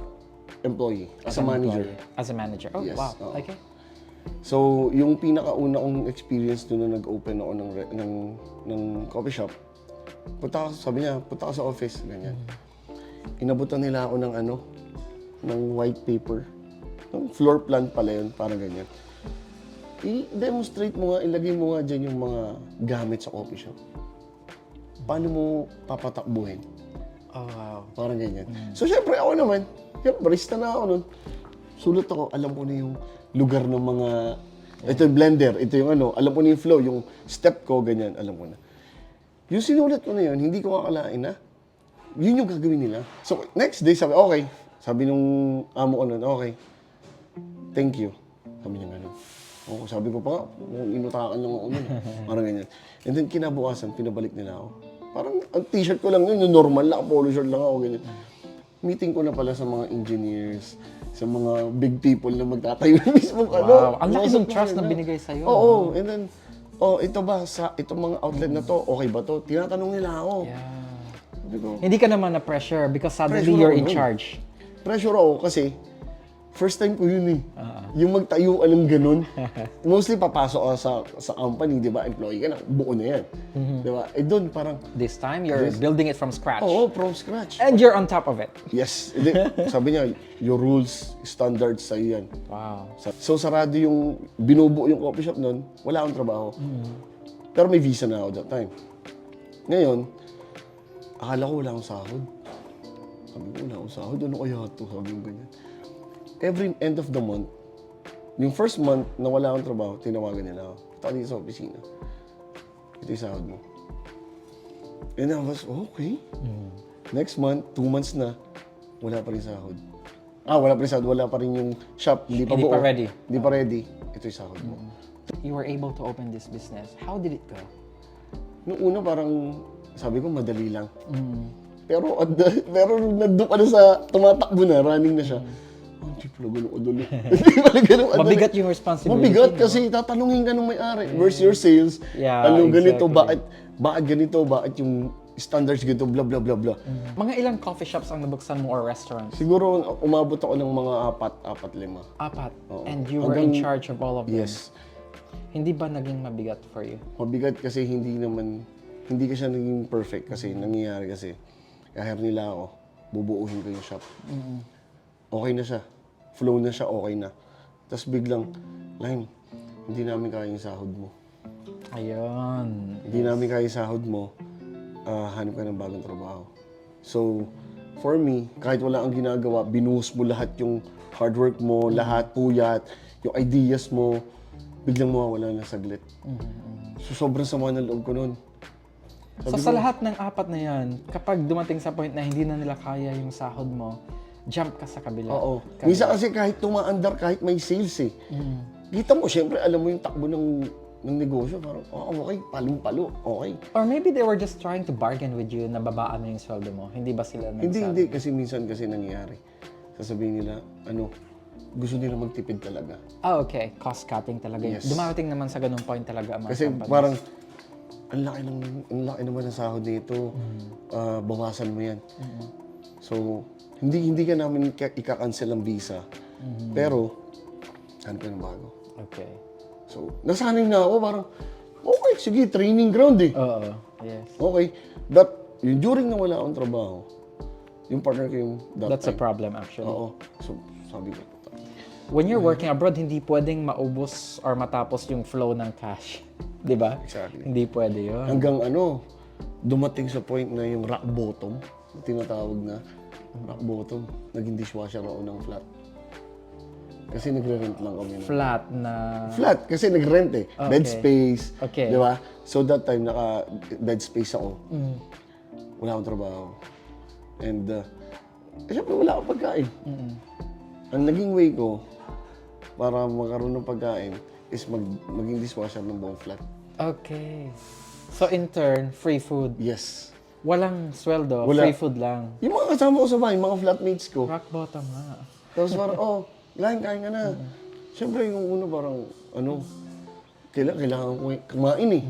employee, as a manager. Employee. As a manager. Oh, Yes, wow. oo. Okay. So, yung pinakauna kong experience doon na nag-open ako ng coffee shop, sabi niya, punta ka sa office, ganyan. Inabutan nila ako ng white paper. Ng floor plan pala yun, parang ganyan. I-demonstrate mo nga, ilagay mo nga dyan yung mga gamit sa coffee shop. Paano mo papatakbuhin? Oh, wow. Parang ganyan. So, syempre ako naman, barista na ako nun. Sulat ako, alam ko na yung lugar ng mga... Ito yung blender, ito yung alam ko na yung flow, yung step ko, ganyan, alam ko na. Yung sinulat ko na yun, hindi ko akalain na yun yung gagawin nila. So, next day, sabi, okay. Sabi nung amo ko nun, okay. Thank you. Sabi niya gano'n. Oo, sabi ko pa nga, inutakan lang ako nun. Parang ganyan. And then, kinabukasan, pinabalik nila ako. Parang, ang t-shirt ko lang yun, yung normal lang, polo shirt lang ako, ganyan. Meeting ko na pala sa mga engineers, sa mga big people na magtatayo mismo. Wow. Ang laki ng trust na binigay sa'yo. Oo. And then, ito ba, itong mga outlet na to, okay ba to? Tinatanong nila ako. Yeah. Sabi ko, Hindi ka naman na-pressure because suddenly Pressure you're ako in nun. charge. pressure ako kasi first time ko yun eh. Yung magtayo ng ganun. Mostly papasok ka sa company, di ba? Employee ka na, buo na yan. Di ba? Eh doon parang, This time, you're building it from scratch. oo, from scratch. And you're on top of it. Yes. Hindi, sabi niya, your rules, standards, sa'yo yan. Wow. So sarado yung, binubuo yung coffee shop noon, wala akong trabaho. Pero may visa na ako that time. Ngayon, akala ko wala akong sahod. Sabi ko, wala akong sahod, ano kaya ito? Sabi ko ganyan. Every end of the month, yung first month na wala akong trabaho, tinawagan nila ako. Punta dito sa opisina. Ito yung sahod mo. And I was, okay. Next month, 2 months na, wala pa rin sahod. Wala pa rin sahod, wala pa rin yung shop, hindi pa Hindi buo. pa ready. Hindi pa ready. Ito yung sahod mo. You were able to open this business. How did it go? Nung una parang, sabi ko, madali lang. Pero nandun ka na sa, tumatakbo na, running na siya. Hindi pala ganun kadali. Hindi pala ganun kadali. Mabigat yung responsibility. Mabigat no? kasi tatanungin ka ng may-ari. Where's your sales? Yeah, Ganito, exactly. bakit ganito, bakit yung standards ganito, blah, blah, blah, blah. Mga ilang coffee shops ang nabuksan mo or restaurants? Siguro umabot ako ng mga 4, 5. 4. Oo. And you were in Hanggang- charge of all of them? Yes. Hindi ba naging mabigat for you? Mabigat kasi hindi ka siya naging perfect kasi nangyayari kasi, i-hire nila ako, bubuuhin ko yung shop. okay na siya. Flow na siya, okay na. Tapos biglang, Lime, hindi namin kaya yung sahod mo. Ayun. Hindi namin kaya yung sahod mo, hanap ka ng bagong trabaho. So, for me, kahit wala ang ginagawa, binuhos mo lahat yung hard work mo, lahat, puyat, yung ideas mo, biglang mawawala na saglit. So, sobrang sama ng loob ko nun. So sa lahat ng apat na yan, kapag dumating sa point na hindi na nila kaya yung sahod mo, jump ka sa kabila. Oo. Minsan kasi kahit tumaandar, kahit may sales eh. Kita mo, syempre, alam mo yung takbo ng negosyo. Parang, okay, palong-palo, okay. Or maybe they were just trying to bargain with you na babaan mo yung sweldo mo. Hindi ba sila nagsabi? Hindi. Kasi minsan kasi nangyayari. Sasabihin nila, gusto nila magtipid talaga. Okay. Cost cutting talaga. Yes. Dumarating naman sa ganung point talaga ang mga Kasi companies. parang, ang laki naman ng sahod nito. Bawasan mo yan. So, hindi ka namin ika-cancel ang visa. Pero, ano ka ng bago? Okay. So, nasanay na ako. Parang, okay, sige, training ground eh. Oo. Yes. Okay. But, yung during na wala akong trabaho, yung partner ko yung That's a time. problem actually. Oo. So, sabi ko, When you're working abroad, hindi pwedeng maubos or matapos yung flow ng cash. Di ba? Exactly. Hindi pwede yun. hanggang dumating sa point na yung rock bottom, tinatawag na rock bottom, naging dishwasher ako ng flat. Kasi nagre-rent lang kami. Flat na... Flat, kasi nag-rent eh. Okay. Bed space. Okay. Di ba? So that time, naka-bed space ako. Wala akong trabaho. And, syempre wala akong pagkain. Ang naging way ko, para magkaroon ng pagkain, is maging dishwasher ng buong flat. Okay. So in turn, free food. Yes. Walang sweldo, Wala. free food lang. Yung mga kasama ko sa bahay, mga flatmates ko. Rock bottom nga. Tapos parang, kain ka na. Siyempre, yung una parang, kailangan ko kumain eh.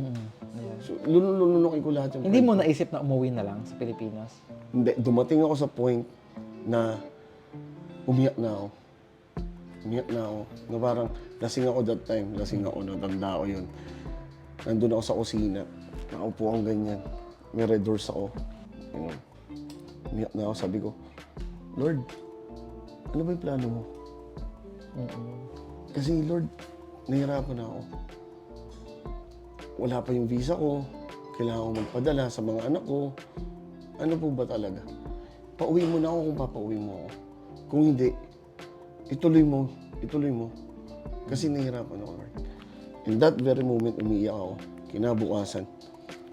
So, lunukin ko lahat yung Hindi mo naisip na umuwi na lang sa Pilipinas? Hindi, dumating ako sa point na umiyak na ako. Na parang, lasing ako that time. Natanda ko yun. Nandun ako sa kusina. Nakaupo akong ganyan. May red doors ako. Umiyak na ako. Sabi ko, Lord, ano ba yung plano mo? Kasi Lord, nahihirapan na ako. Wala pa yung visa ko. Kailangan ko magpadala sa mga anak ko. Ano po ba talaga? Pauwi mo na ako kung papauwi mo ako. Kung hindi, ituloy mo. Kasi nahihirapan ako, Lord. In that very moment, umiiyak ako. Kinabukasan,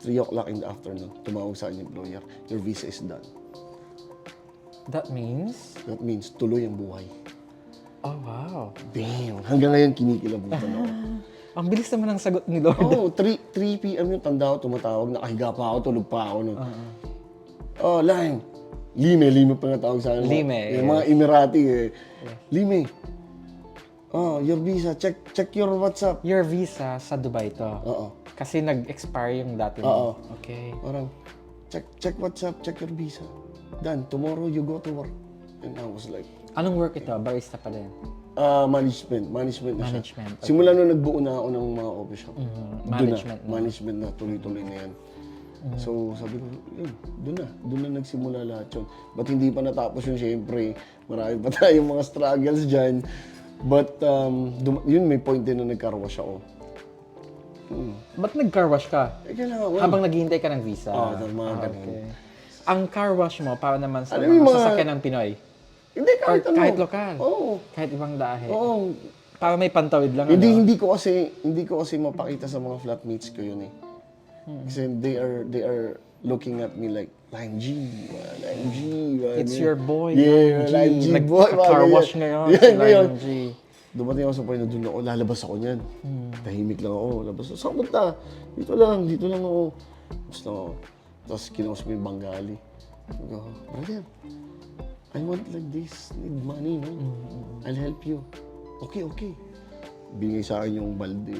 3 o'clock in the afternoon, tumawag sa akin yung employer, your visa is done. That means? That means, tuloy ang buhay. Oh, wow. Damn! Hanggang ngayon, kinikilabutan ako. Ang bilis naman ng sagot ni Lord. Oo, 3 p.m. yung tanda ko, tumatawag, nakahiga pa ako, tulog pa ako. Lime. Lime pa nga tawag sa akin. Lime, Yung mga Emirati eh. Lime. Your visa, check your WhatsApp. Your visa sa Dubai to. Oo. Kasi nag-expire yung dati Oo. mo. Okay. Parang, check WhatsApp, check your visa. Done. Tomorrow, you go to work. And I was like, Anong work ito? Barista pa din. management na siya. Management, okay. Simula nung nagbuo na ako ng mga coffee shop. Management na. Management na, tuloy-tuloy na yan. So, sabi ko, doon na nagsimula lahat yun. But hindi pa natapos yun, syempre. Marami pa tayong mga struggles dyan. But, yun, may point din na nagkarwash ako. Ba't nag-car wash ka? Kailangan ko. Habang naghihintay ka ng visa? Mga ganun. Okay. Ang car wash mo, para naman sa Alam mo yung mga mga- sasakyan ng Pinoy? Hindi, Or kahit kahit lokal? Oo. Kahit ibang dahe? Oo. Para may pantawid lang, Hindi ko kasi mapakita sa mga flatmates ko yun eh. Kasi they are looking at me like, Lime G. It's your boy, Yeah, Lime G boy. Nag-car wash ngayon, Yeah, si ngayon. Lime G. Dumating ako sa point na doon ako, lalabas ako niyan. Tahimik lang ako, labas ako. Saan punta? Dito lang ako. Basta ako. Tapos kinausap ko yung Bengali. Sabi ko, brother, I want like this, need money, no? I'll help you. Okay. Bigay sa akin yung balde.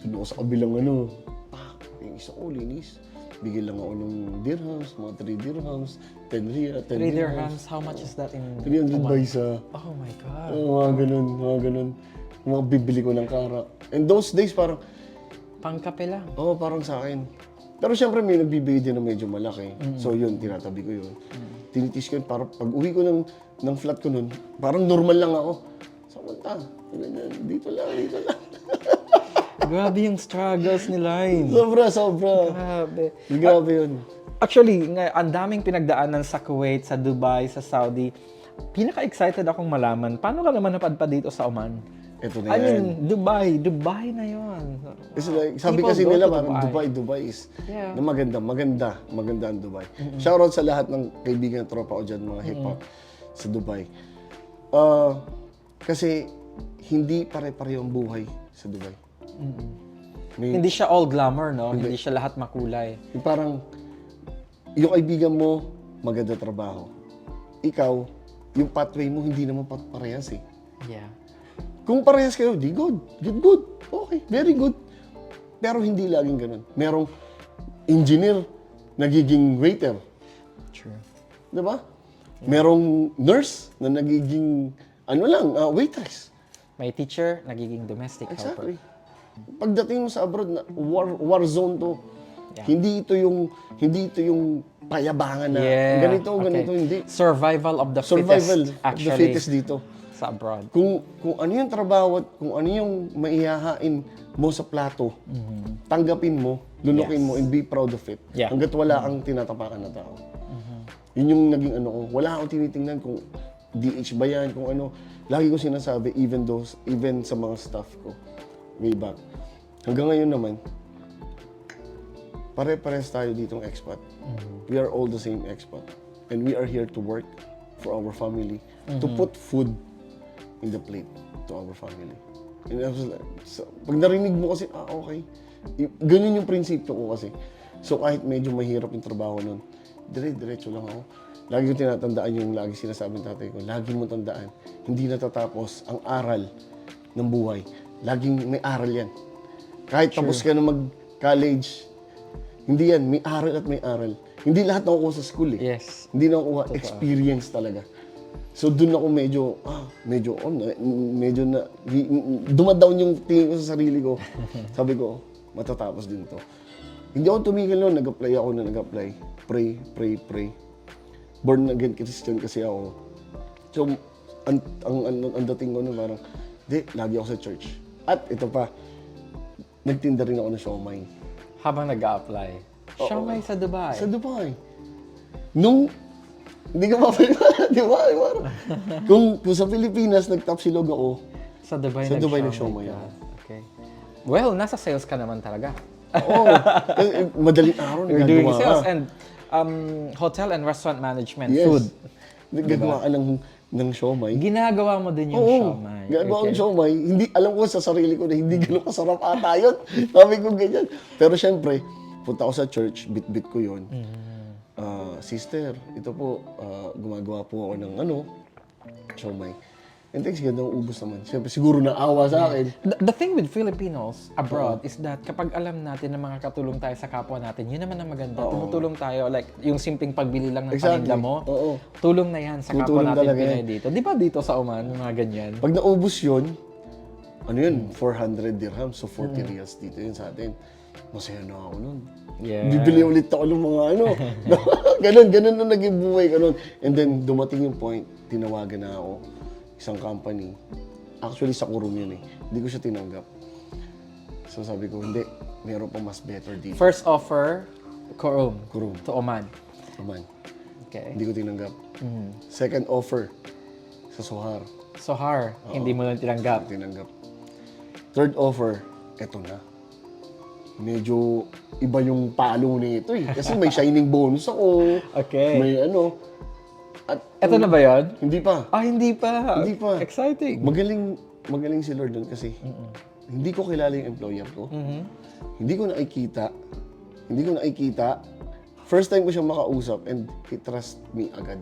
Doon ako sa kabilang yung isa ko, linis. Bigay lang ako ng dirhams, mga 3 dirhams, 10 3 dirhams, how much is that in 300 ba isa? Oh my God. Mga ganun. Mga bibili ko ng kara. And those days parang, Pangkape lang. parang sa akin, Pero syempre may nagbibigay din na medyo malaki. So yun, tinatabi ko yun. Tinitis ko yun, para pag uwi ko ng flat ko nun, parang normal lang ako. So, ganyan, dito lang. Grabe yung struggles ni Lime. Sobra. Grabe yun. Actually, ang daming pinagdaanan sa Kuwait, sa Dubai, sa Saudi. Pinaka-excited akong malaman, paano ka naman napadpad dito sa Oman? Ito na I yan. mean, Dubai na yun. It's like, sabi People kasi go nila to parang Dubai is Yeah. na maganda ang Dubai. Shoutout sa lahat ng kaibigan at tropa ko dyan, mga hip-hop sa Dubai. Kasi hindi pare-pareho ang buhay sa Dubai. Hindi siya all glamour, no? Hindi siya lahat makulay. Yung parang, yung kaibigan mo, maganda trabaho. Ikaw, yung pathway mo, hindi naman parehas eh. Yeah. Kung parehas kayo, di good. Good. Okay, very good. Pero hindi laging ganun. Merong engineer, nagiging waiter. True. Di ba? Merong nurse na nagiging, waitress. May teacher, nagiging domestic Exactly. helper. Pagdating mo sa abroad, war zone to. Yeah. Hindi ito yung payabangan na ganito, hindi. Survival of the Survival fittest, of the actually, fittest dito. sa abroad. Kung ano yung trabaho at kung ano yung maihahain mo sa plato, tanggapin mo, lunukin mo, and be proud of it. Yeah. Hanggat wala kang tinatapakan na tao. Yun yung naging ko. Wala akong tinitingnan kung DH ba yan, kung ano. Lagi ko sinasabi, even sa mga staff ko, way back. Hanggang ngayon naman, pare-pares tayo ditong expat. We are all the same expat. And we are here to work for our family, to put food in the plate to our family. And I was like, pag narinig mo kasi, okay. Ganun yung prinsipyo ko kasi. So kahit medyo mahirap yung trabaho nun, diretso lang ako. Lagi ko tinatandaan yung lagi sinasabi ng tatay ko, lagi mo tandaan, hindi natatapos ang aral ng buhay. Laging may aral yan. Kahit tapos ka na mag-college, hindi yan, may aral at may aral. Hindi lahat nakukuha sa school eh. Yes. Hindi nakukuha, experience talaga. So doon ako medyo dumadown yung tingin ko sa sarili ko. Sabi ko, matatapos din to. Hindi ako tumigil noon, nag-apply. Pray. Born again Christian kasi ako. So, ang dating ko nun parang, lagi ako sa church. At ito pa, nagtinda rin ako ng siomai. Habang nag-a-apply. Siomai sa Dubai. Sa Dubai. Hindi ka di ba? Kung sa Pilipinas, nagtapsilog ako, Sa Dubai, Sa Dubai nag-siomai ka. ako. Okay. Well, nasa sales ka naman talaga. Oo. Kasi madaling araw, You're doing nagagawa sales ka. and hotel and restaurant management, Yes. food. Nagagawa ka ng siomai. Ginagawa mo din yung siomai. Gagawa ko ng siomai. Hindi, alam ko sa sarili ko na hindi ganun kasarap ata yun. Sabi ko ganyan. Pero syempre, punta ako sa church, bit-bit ko yun. Sister, ito po, gumagawa po ako ng siomai. And thanks God, ubos naman. Siyempre, siguro naawa sa akin. The thing with Filipinos abroad is that kapag alam natin na makakatulong tayo sa kapwa natin, yun naman ang maganda. Tumutulong tayo, like yung simpleng pagbili lang ng paninda mo, Oo. tulong na yan sa kapwa Tutulong natin talaga Pinoy yan. dito. Di ba dito sa Oman, mga ganyan? Pag naubos yun, 400 dirhams, so 40 riyals dito yun sa atin. Masaya na ako nun. Yeah. Bibili ulit ako ng mga ganun na naging buhay ko nun. And then, dumating yung point, tinawagan na ako, isang company. Actually, sa Kurum yun eh. Hindi ko siya tinanggap. So sabi ko, hindi, meron pa mas better dito. First offer, Kurum. Kurum. To Oman. Naman. Okay. Hindi ko tinanggap. Second offer, sa Sohar. Sohar, hindi mo lang tinanggap. Tinanggap. Third offer, eto na. Medyo iba yung palo nito eh. Kasi may signing bonus ako. Okay. May At Ito na ba yun? hindi pa. Hindi pa. Hindi pa. Exciting. Magaling si Lord doon kasi hindi ko kilala yung employer ko. Hindi ko nakikita. First time ko siya makausap and he trust me agad.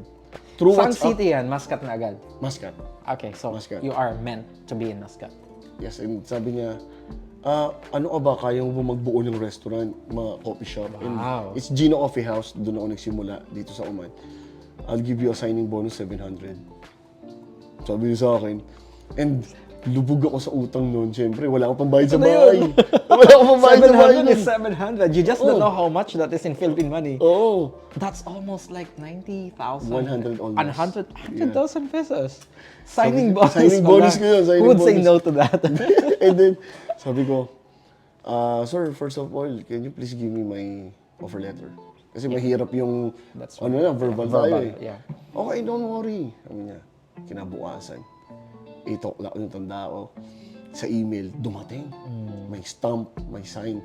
Through Saan WhatsApp. city yan? Muscat na agad. Muscat. Okay, so Muscat. you are meant to be in Muscat. Yes, and sabi niya, ano ka ba, kaya mo ba magbuo ng restaurant, mga coffee shop? Wow. And it's Gino Coffee House, doon ako nagsimula dito sa Oman. I'll give you a signing bonus, 700. Sabi niya sa akin. And Lubog ako sa utang noon. Siyempre, wala akong pambayad sa Ano bahay. yun? Wala akong pambayad sa bahay 700 nun. is 700. You just don't know how much that is in Philippine money. Oo. That's almost like 90,000. 100 almost. 100,000 pesos. Signing bonus. signing bonus ko yun, signing Who would say bonus. no to that? And then, sabi ko, sir, first of all, can you please give me my offer letter? Kasi mahirap yung, That's verbal tayo eh. yeah. Okay, don't worry. Sabi niya, kinabukasan. 8 o'clock yung tanda ko. Sa email, dumating. May stamp, may sign.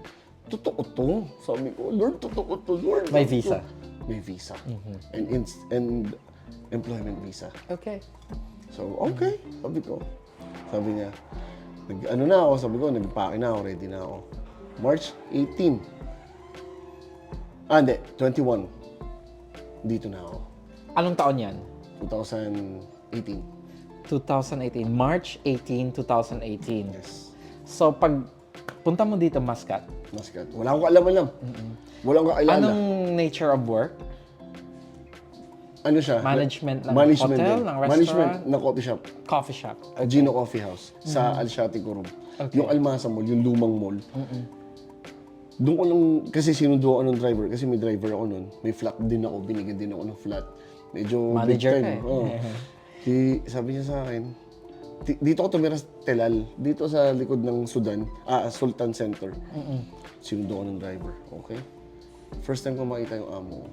Totoo to. Sabi ko, Lord, totoo to, Lord. May visa. May visa. And employment visa. Okay. So, okay. Sabi ko. Sabi niya, sabi ko, nagpake na ako, ready na ako. March 18. Hindi, 21. Dito na ako. Anong taon yan? 2018. 2018. March 18, 2018. Yes. So, pag punta mo dito, Muscat, Muscat. Wala akong alam-alam. Wala akong kakilala. anong nature of work? Ano siya? Management ng Management hotel, din. ng restaurant? Management ng coffee shop. Coffee shop. Gino Coffee House. Sa Alshatico Room. Okay. Yung Almasa Mall, yung lumang mall. Doon ko lang, kasi sinundo ako ng driver. Kasi may driver ako noon. May flat din ako. Binigyan din ako ng flat. Medyo Manager big ka time. eh. Oo. Sabi niya sa akin, dito ako tumira sa Telal. Dito sa likod ng Sultan Center. Sinundo ko ng driver. Okay. First time ko makita yung amo ko.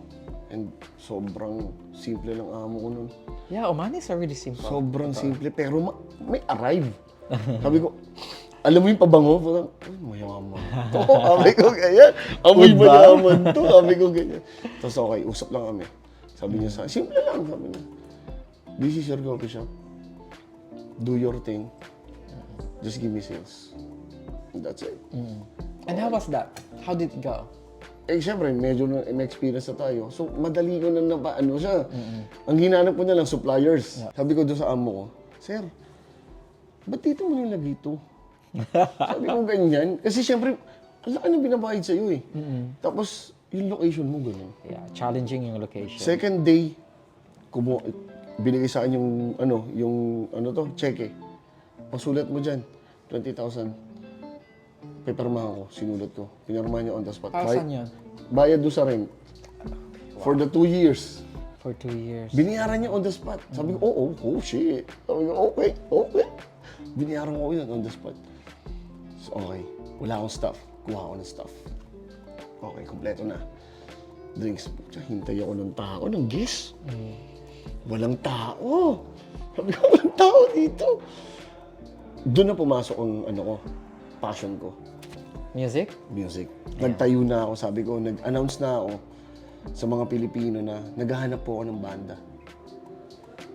And sobrang simple lang amo ko nun. Yeah, Omanis are really simple. Sobrang simple, pero may arrive. Sabi ko, alam mo yung pabango? Parang, ay, mayaman to. Sabi ko, ganyan. Amoy mayaman to. Sabi ko, ganyan. Tapos okay, usap lang kami. Sabi niya sa simple lang. Sabi niya, this is your coffee shop. Do your thing. Just give me sales. And that's it. And how was that? How did it go? Eh, syempre, medyo may experience na tayo. So, madali ko na ano siya. Ang ginanap ko na lang, suppliers. Sabi ko doon sa amo ko, Sir, ba't dito mo nilagay ito? Sabi ko ganyan. Kasi syempre, ang laki ng binabayad sa'yo eh. Tapos, yung location mo ganun. Yeah, challenging yung location. Second day, binigay sa akin yung cheque. Pasulat mo dyan, 20,000. Pipirmahan ko, sinulat ko. Pinirmahan niya on the spot. Saan yun? Bayad doon sa rent. For the 2 years. For 2 years. Biniyaran niya on the spot. Sabi ko, oh shit. Sabi ko, okay. Biniyaran ko yun on the spot. So, okay. Wala akong staff. Kuha ako ng staff. Okay, kompleto na. Drinks. Hintay ako ng tao, ng guest. Walang tao. Sabi ko, walang tao dito. Doon na pumasok ang passion ko. Music? Music. Nagtayo na ako, sabi ko, nag-announce na ako sa mga Pilipino na naghahanap po ako ng banda.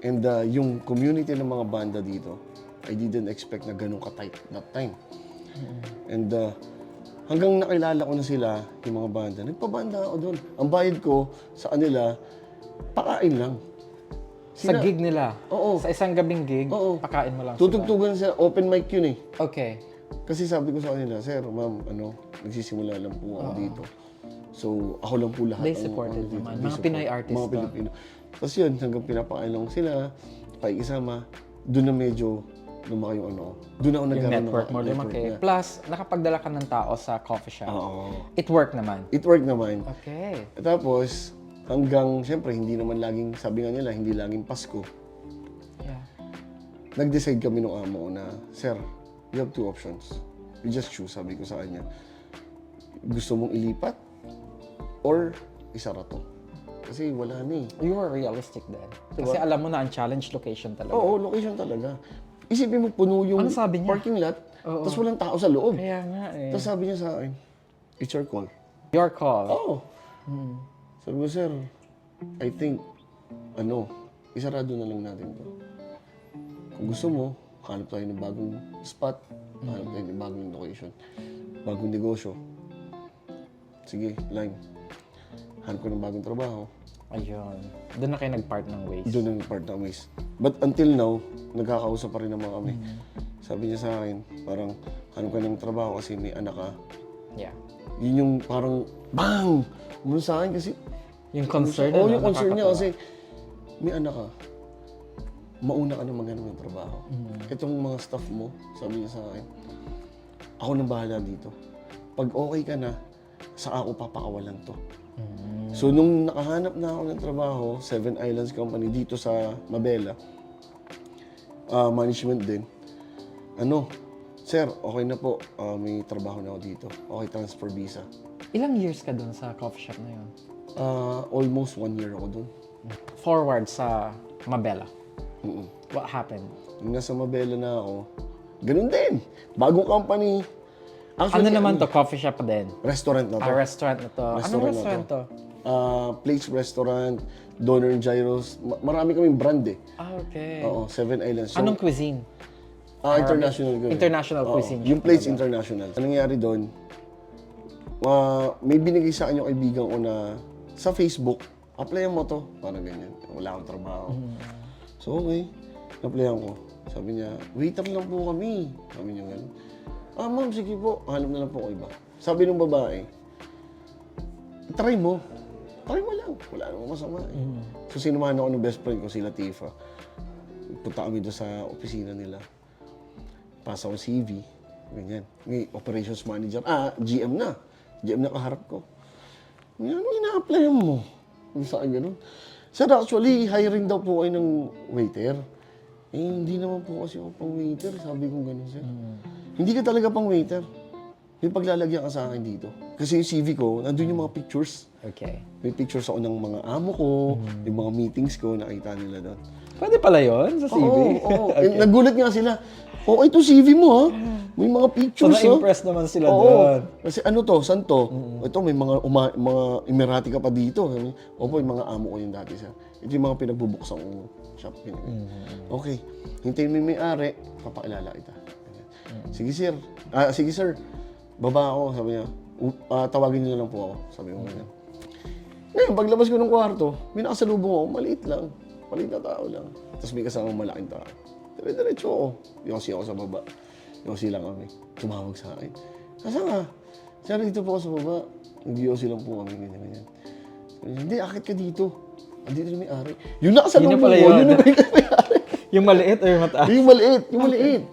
And yung community ng mga banda dito, I didn't expect na ganun ka-tight that time. And hanggang nakilala ko na sila, yung mga banda, nagpabanda ako doon. Ang bayad ko sa kanila, pakain lang. Sa gig nila? Oo. Sa isang gabing gig, Oo. pakain mo lang Tutugtugan sila, open mic yun eh. Okay. Kasi sabi ko sa kanila, Sir, ma'am, nagsisimula lang po ako dito. So, ako lang po lahat. They supported dito. naman. They Mga support. Pinoy artist Mga ba? Pilipino. Tapos yun, hanggang pinapakain lang sila, pakikisama, doon na medyo lumaki yung doon ako Yung nagkaroon network mo lumaki. niya. Plus, nakapagdala ka ng tao sa coffee shop. Oo. It worked naman. It worked naman. Okay. Tapos, hanggang, syempre, hindi naman laging, sabi nga nila, hindi laging Pasko. Yeah. Nag-decide kami nung amo ko na, Sir, you have 2 options. You just choose, sabi ko sa kanya. Gusto mong ilipat or isara to? Kasi wala na eh. You were realistic then. Kasi alam mo na ang challenge location talaga. Oo, location talaga. Isipin mo, puno yung Ano sabi niya? parking lot, tapos walang tao sa loob. Kaya nga eh. Tapos sabi niya sa akin, it's your call. Your call. Oo. Sabi ko, Sir, I think, isarado na lang natin to. Kung gusto mo, hanap tayo ng bagong spot, hanap tayo ng bagong location, bagong negosyo. Sige, line. Hanap ko ng bagong trabaho. Ayun. Doon na kayo nag-part ng ways. Doon ang part ng ways. But until now, nagkakausap pa rin naman kami. Sabi niya sa akin, parang hanap ka ng trabaho kasi may anak ka. Yeah. Yun yung parang, bang! Muna sa akin kasi, Yung concern Oo, na, yung concern niya nakakatawa. kasi may anak ka. mauna ka na maghanap ng trabaho. Itong mga staff mo, sabi niya sa akin, ako nang bahala dito. Pag okay ka na, saka ako papakawalan to. So, nung nakahanap na ako ng trabaho, Seven Islands Company dito sa Mabela, management din, sir, okay na po, may trabaho na ako dito. Okay, transfer visa. Ilang years ka dun sa coffee shop na yun? Almost 1 year ako dun. Forward sa Mabela. What happened? Nung nasa Mabela na ako, ganun din. Bagong company. Ano naman to? Coffee shop din? Restaurant na to. Restaurant na to. Anong restaurant to? Place Restaurant, Doner and Gyros. Marami kaming brand eh. Okay. Oo, Seven Islands. So, Anong cuisine? international yun. International Oo, cuisine. Yung place international. Anong nangyari doon, may binigay sa akin yung kaibigan ko na sa Facebook, applyan mo to. Parang ganyan. Wala akong trabaho. So okay, applyan ko. Sabi niya, waiter lang po kami. Sabi niya gano'n. Ma'am, sige po. Hanap na lang po ko iba. Sabi ng babae, try mo. Try mo lang. Wala namang masama eh. So sinumahan ako ng best friend ko, si Latifa. Punta kami doon sa opisina nila. Pasa ko CV. Ganyan. May operations manager. GM na. GM na kaharap ko. Ano ina-applyan mo? Sa akin ganun. Sir, actually, hiring daw po kayo ng waiter. Hindi naman po kasi ako pang waiter. Sabi ko gano'n, sir. Hindi ka talaga pang waiter. May paglalagyan ka sa akin dito. Kasi yung CV ko, nandun yung mga pictures. Okay. May pictures ako ng mga amo ko, yung mga meetings ko, nakita nila doon. Pwede pala yun sa CV? Oo. Nagulat nga sila. Okay, ito CV mo ha. May mga So, pictures na-impress naman sila Oo. doon. Kasi ano to, saan to? Ito, may mga Emirati ka pa dito. Sabi, opo, yung mga amo ko yung dati, sir. Ito yung mga pinagbubuksan kong shop. Okay, hintayin mo yung may-ari, papakilala kita. Sige, sir. Sige, sir. Baba ako, sabi niya. Tawagin niyo na lang po ako. Sabi ko ganyan. Ngayon, paglabas ko ng kwarto, may nakasalubong ako, maliit lang. Maliit na tao lang. Tapos may kasamang malaking tao. Dire-diretso ako. Yosi ako sa baba. Yosi lang kami. Tumawag sa akin. Asa nga? Sir, dito po ako sa baba. Nag-yosi lang po kami. Ganyan. Hindi, akit ka dito. Andito na may-ari. Yung nakasalubong pala ko, yun. yun na may-ari. Yung maliit or yung mataas? Yung maliit. Yung maliit.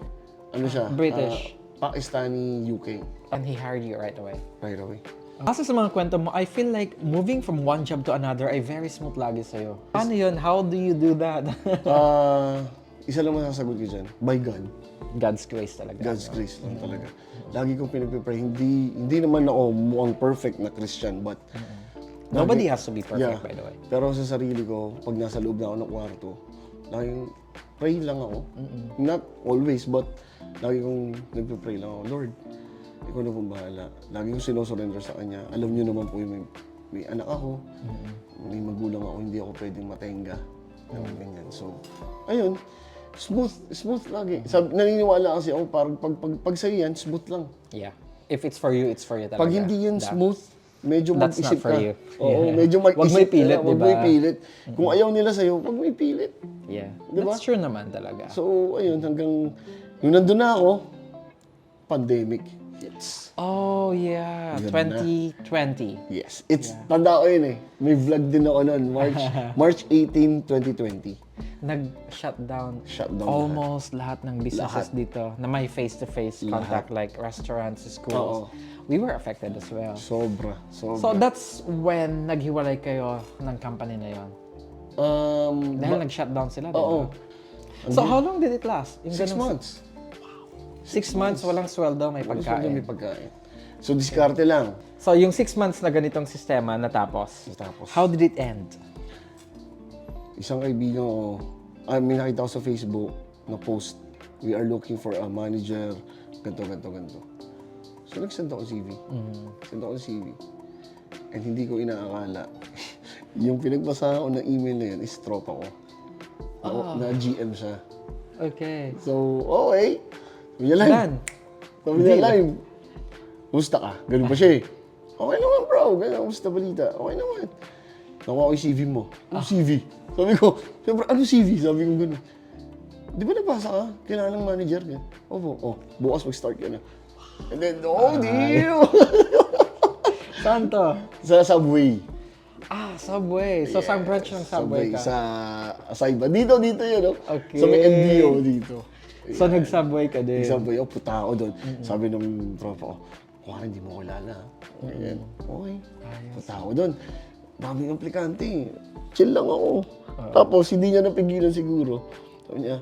Ano siya? British. Pakistani, UK. And he hired you right away? Right away. Kasi sa mga kwento mo, I feel like moving from one job to another ay very smooth lagi sa'yo. Ano yun? How do you do that? Isa lang masasagot ko dyan. By God. God's grace talaga. God's grace lang talaga. Lagi kong pinagpipray. Hindi naman ako mukhang perfect na Christian, but Nobody has to be perfect, yeah. by the way. Pero sa sarili ko, pag nasa loob na ako ng kwarto, laging pray lang ako. Not always, but lagi kong nagpipray lang ako. Lord, ikaw na pong bahala. Lagi kong sinusurrender sa Kanya. Alam niyo naman po yung may anak ako, may magulang ako, hindi ako pwedeng matenga. Ganyan. So, ayun. Smooth lagi. Naniniwala kasi ako, parang pag sa'yo yan, smooth lang. Yeah. If it's for you, it's for you talaga. Pag hindi yan smooth, medyo That's mag-isip not for ka. you. Oo, Yeah. medyo mag-isip Wag mo ipilit, ka. di Wag ba? mo ipilit. Kung ayaw nila sa'yo, wag mo ipilit. Yeah. Diba? That's true naman talaga. So, ayun, hanggang yung nandun na ako, pandemic hits. Oh, yeah. Yun 2020. Yes. Tanda ko yun eh. May vlog din ako noon, March 18, 2020. Nag-shutdown Shutdown almost lahat ng businesses dito na may face-to-face contact like restaurants, schools. We were affected as well. Sobra. So that's when naghiwalay kayo ng company na yon. Dahil nag-shutdown sila, di Oo. ba? So how long did it last? Yung 6 ganun- months. 6 months, walang sweldo, may May pagkain. pagkain. So, diskarte lang. So yung 6 months na ganitong sistema natapos, Natapos. how did it end? Isang kaibigan ko, may nakita ko sa Facebook na post, we are looking for a manager, ganto. So, nag-send ako CV. Send ako ng CV. And hindi ko inaakala. Yung pinagbasahan ko ng email na yun is tropa ko. Na GM siya. Okay. So, okay. Sabi niya live. Done. Sabi niya live. Kumusta ka? Ganun pa siya eh. Okay naman bro. Ganun, kumusta balita? Okay naman. Nakuha ko yung CV mo. Ano CV? Sabi ko, siyempre, ano CV? Sabi ko gano'n. Di ba nabasa ka? Kailangan ng manager ka. Opo, bukas mag-start ka na. And then, deal! Saan to? Sa Subway. Subway. So, saan branch ng Subway ka? Sa Asaiba. Dito yun, no? Okay. Sa may NDO dito. So, nag-Subway ka din. Subway, puta ako doon. Sabi ng tropa ko, kuwari hindi mo kilala. Ganyan. Okay. Puta ako doon. Daming aplikante. Chill lang ako. Tapos, hindi niya napigilan siguro. Sabi niya,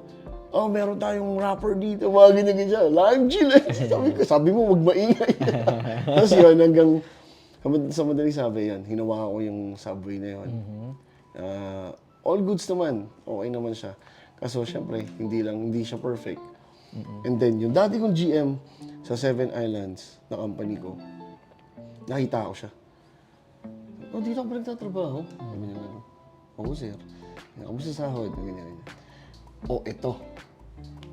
meron tayong rapper dito. Mga ganyan siya. Live chill. Sabi mo, wag maingay. Tapos yun, hanggang sa madaling sabi yan, hinawa ko yung Subway na yun. All goods naman. Okay naman siya. Kaso, syempre, hindi siya perfect. And then, yung dati kong GM sa Seven Islands na company ko, nakita ko siya. Dito ako pa nagtatrabaho. Sabi niya, oo sir. Kamusta sahod? Ganyan. Ito.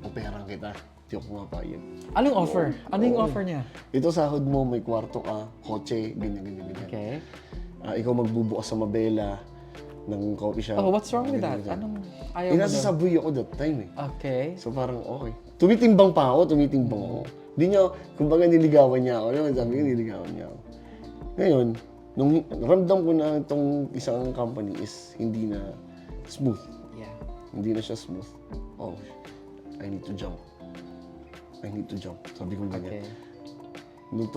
Operang kita. Hindi ako pumapayag. Anong offer? Ano yung offer niya? Ito sahod mo, may kwarto ka, kotse, ganyan. Okay. Ikaw magbubukas sa Mabela ng coffee shop. What's wrong with that? Anong ayaw mo Nasa doon? Subway ako that time eh. Okay. So parang okay. Tumitimbang ako. Hindi niya, kumbaga niligawan niya ako. Sabi ko, niligawan niya ako. Ngayon, nung ramdam ko na itong isang company is hindi na smooth. Yeah. Hindi na siya smooth. I need to jump. Sabi ko ganyan. Okay. Nung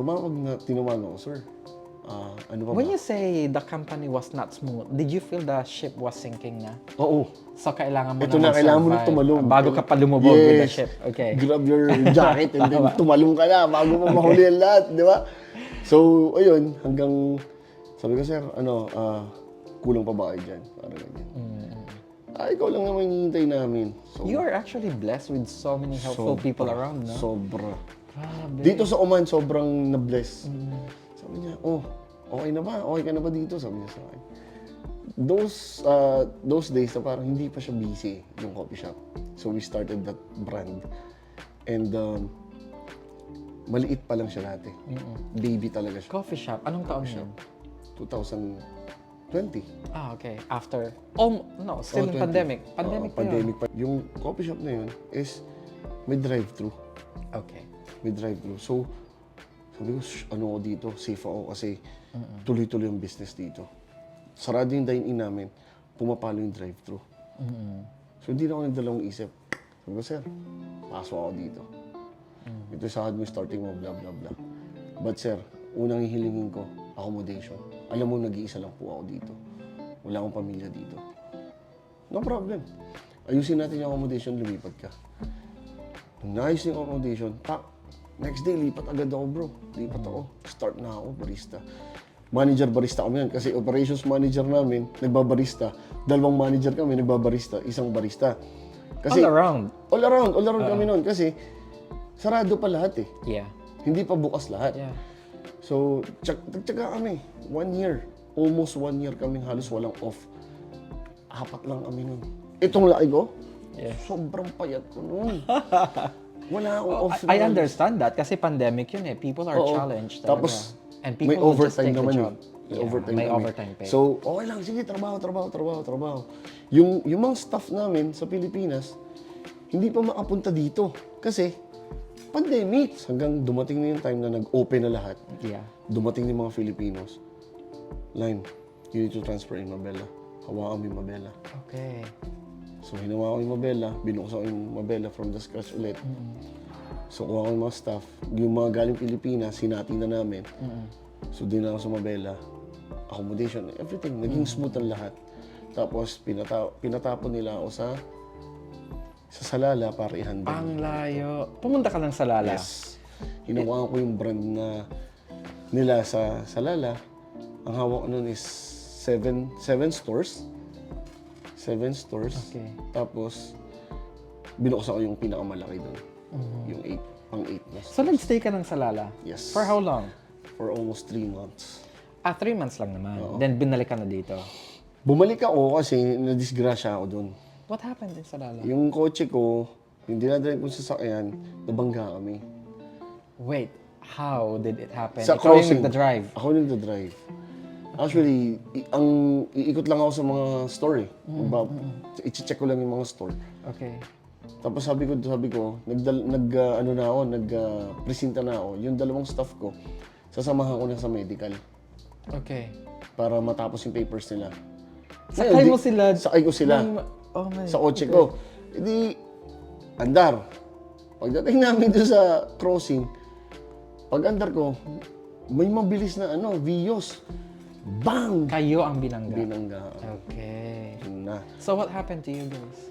tinawagan ako, sir, ano pa ba? When you say the company was not smooth, did you feel the ship was sinking na? Oo. So, kailangan mo Ito na, kailangan mo na mag-survive tumalong. bago ka pa lumubog with the ship. Okay. Grab your jacket and then tumalong ka na bago mo mahuli ang lahat, di ba? So, ayun, hanggang, sabi ko, sir, kulang pa ba kayo dyan? Parang ganyan. Ikaw lang naman hinihintay namin. So, You are actually blessed with so many helpful people around, no? Sobra. Grabe. Dito sa Oman, sobrang na-bless. Sabi niya, okay na ba? Okay ka na ba dito? Sabi niya sa akin. Those days na parang hindi pa siya busy, yung coffee shop. So we started that brand. And maliit pa lang siya dati. Baby talaga siya. Coffee shop. Anong taon yun? 2020. Okay. After. No. Still in 20. pandemic. Pandemic pa yun. Pandemic pa. Yung coffee shop na yun is may drive-thru. Okay. May drive-thru. So, sabi ko, ako dito, safe ako kasi tuloy-tuloy yung business dito. Sarado yung dine-in namin, pumapalo yung drive-thru. So, hindi na ako nagdalawang isip. Sabi ko, sir, pasok ako dito. Ito yung sahod mo, starting mo, blah, blah, blah. But sir, unang hihilingin ko, accommodation. Alam mo, nag-iisa lang po ako dito. Wala akong pamilya dito. No problem. Ayusin natin yung accommodation, lumipat ka. Nung naayos yung accommodation, next day, lipat agad ako, bro. Lipat ako. Start na ako, barista. Manager, barista kami yan. Kasi operations manager namin, nagbabarista. Dalawang manager kami, nagbabarista. Isang barista. Kasi, All around. All around kami noon. Kasi, sarado pa lahat eh. Yeah. Hindi pa bukas lahat. Yeah. So, nagtsaga kami. 1 year. Almost 1 year kami halos walang off. 4 lang kami noon. Itong laki ko, sobrang payat ko noon. Wala akong off. I understand that kasi pandemic yun eh. People are challenged. Tapos, talaga. And people may will just overtime take the naman job. May overtime may kami. overtime pay. So, okay lang. Sige, trabaho. Yung mga staff namin sa Pilipinas, hindi pa makapunta dito. Kasi, pandemic. Hanggang dumating na yung time na nag-open na lahat. Yeah. Dumating yung mga Filipinos. Line, you need to transfer in Mabela. Hawakan mo yung Mabela. Okay. So, hinawa ko yung Mabela. Binuksan ko yung Mabela from the scratch ulit. So, kuha ko yung mga staff. Yung mga galing Pilipinas, hinati na namin. So, din ako sa Mabela. Accommodation, everything. Naging smooth ang lahat. Tapos, pinatapon nila ako sa Salala para i-handle. Ang layo. Pumunta ka lang sa Lala. Yes. Hinawakan ko yung brand na nila sa Salala. Ang hawak ko nun is 7 stores. 7 stores. Okay. Tapos, binuksan ko yung pinakamalaki doon. Yung 8 na. So, nag-stay ka lang sa Lala? Yes. For how long? For almost 3 months. 3 months lang naman. Then, binalik ka na dito. Bumalik ako kasi nadisgrasya ako doon. What happened din sa Lala? Yung kotse ko, yung dinadrive kong sasakyan, nabangga kami. Wait, how did it happen? Sa Ikaw yung crossing. nagda-drive? Ako yung nagda-drive. Actually, iikot lang ako sa mga store eh. I-check ko lang yung mga store. Okay. Tapos sabi ko, presenta na ako. Yung dalawang staff ko, sasamahan ko na sa medical. Okay. para matapos yung papers nila. Sakay mo sila? Sakay ko sila. Oh my. Sa kotse ko. Hindi, andar. Pagdating namin doon sa crossing, pag-andar ko, may mabilis na Vios. Bang! Kayo ang binangga. Binangga. Okay. Yun na. So what happened to you guys?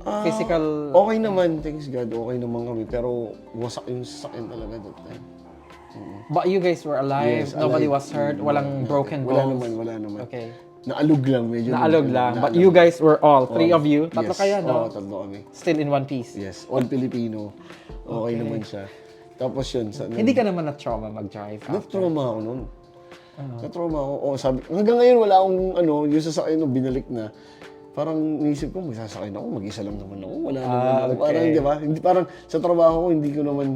Ah, Physical... Okay naman, thanks God. Okay naman kami. Pero wasak yung sasakyan talaga that time. But you guys were alive? Yes, Nobody alive. was hurt? Walang broken bones? Wala naman. Okay. Naalog lang, medyo. Naalog lang. But you guys were all, three of you? Tatlo Yes. kayo, no? Oo, tatlo kami. Still in one piece? Yes, all Filipino. Okay naman siya. Tapos yun. Hindi ka naman na-trauma mag-drive? Na-trauma ako noon. Na-trauma ako. Oh, sabi, hanggang ngayon wala akong yung sasakyan nung binalik na. Parang nisip ko, may sasakyan ako, mag-isa lang naman ako. Wala naman ako. Okay. Parang, di ba? Hindi, parang sa trabaho ko, hindi ko naman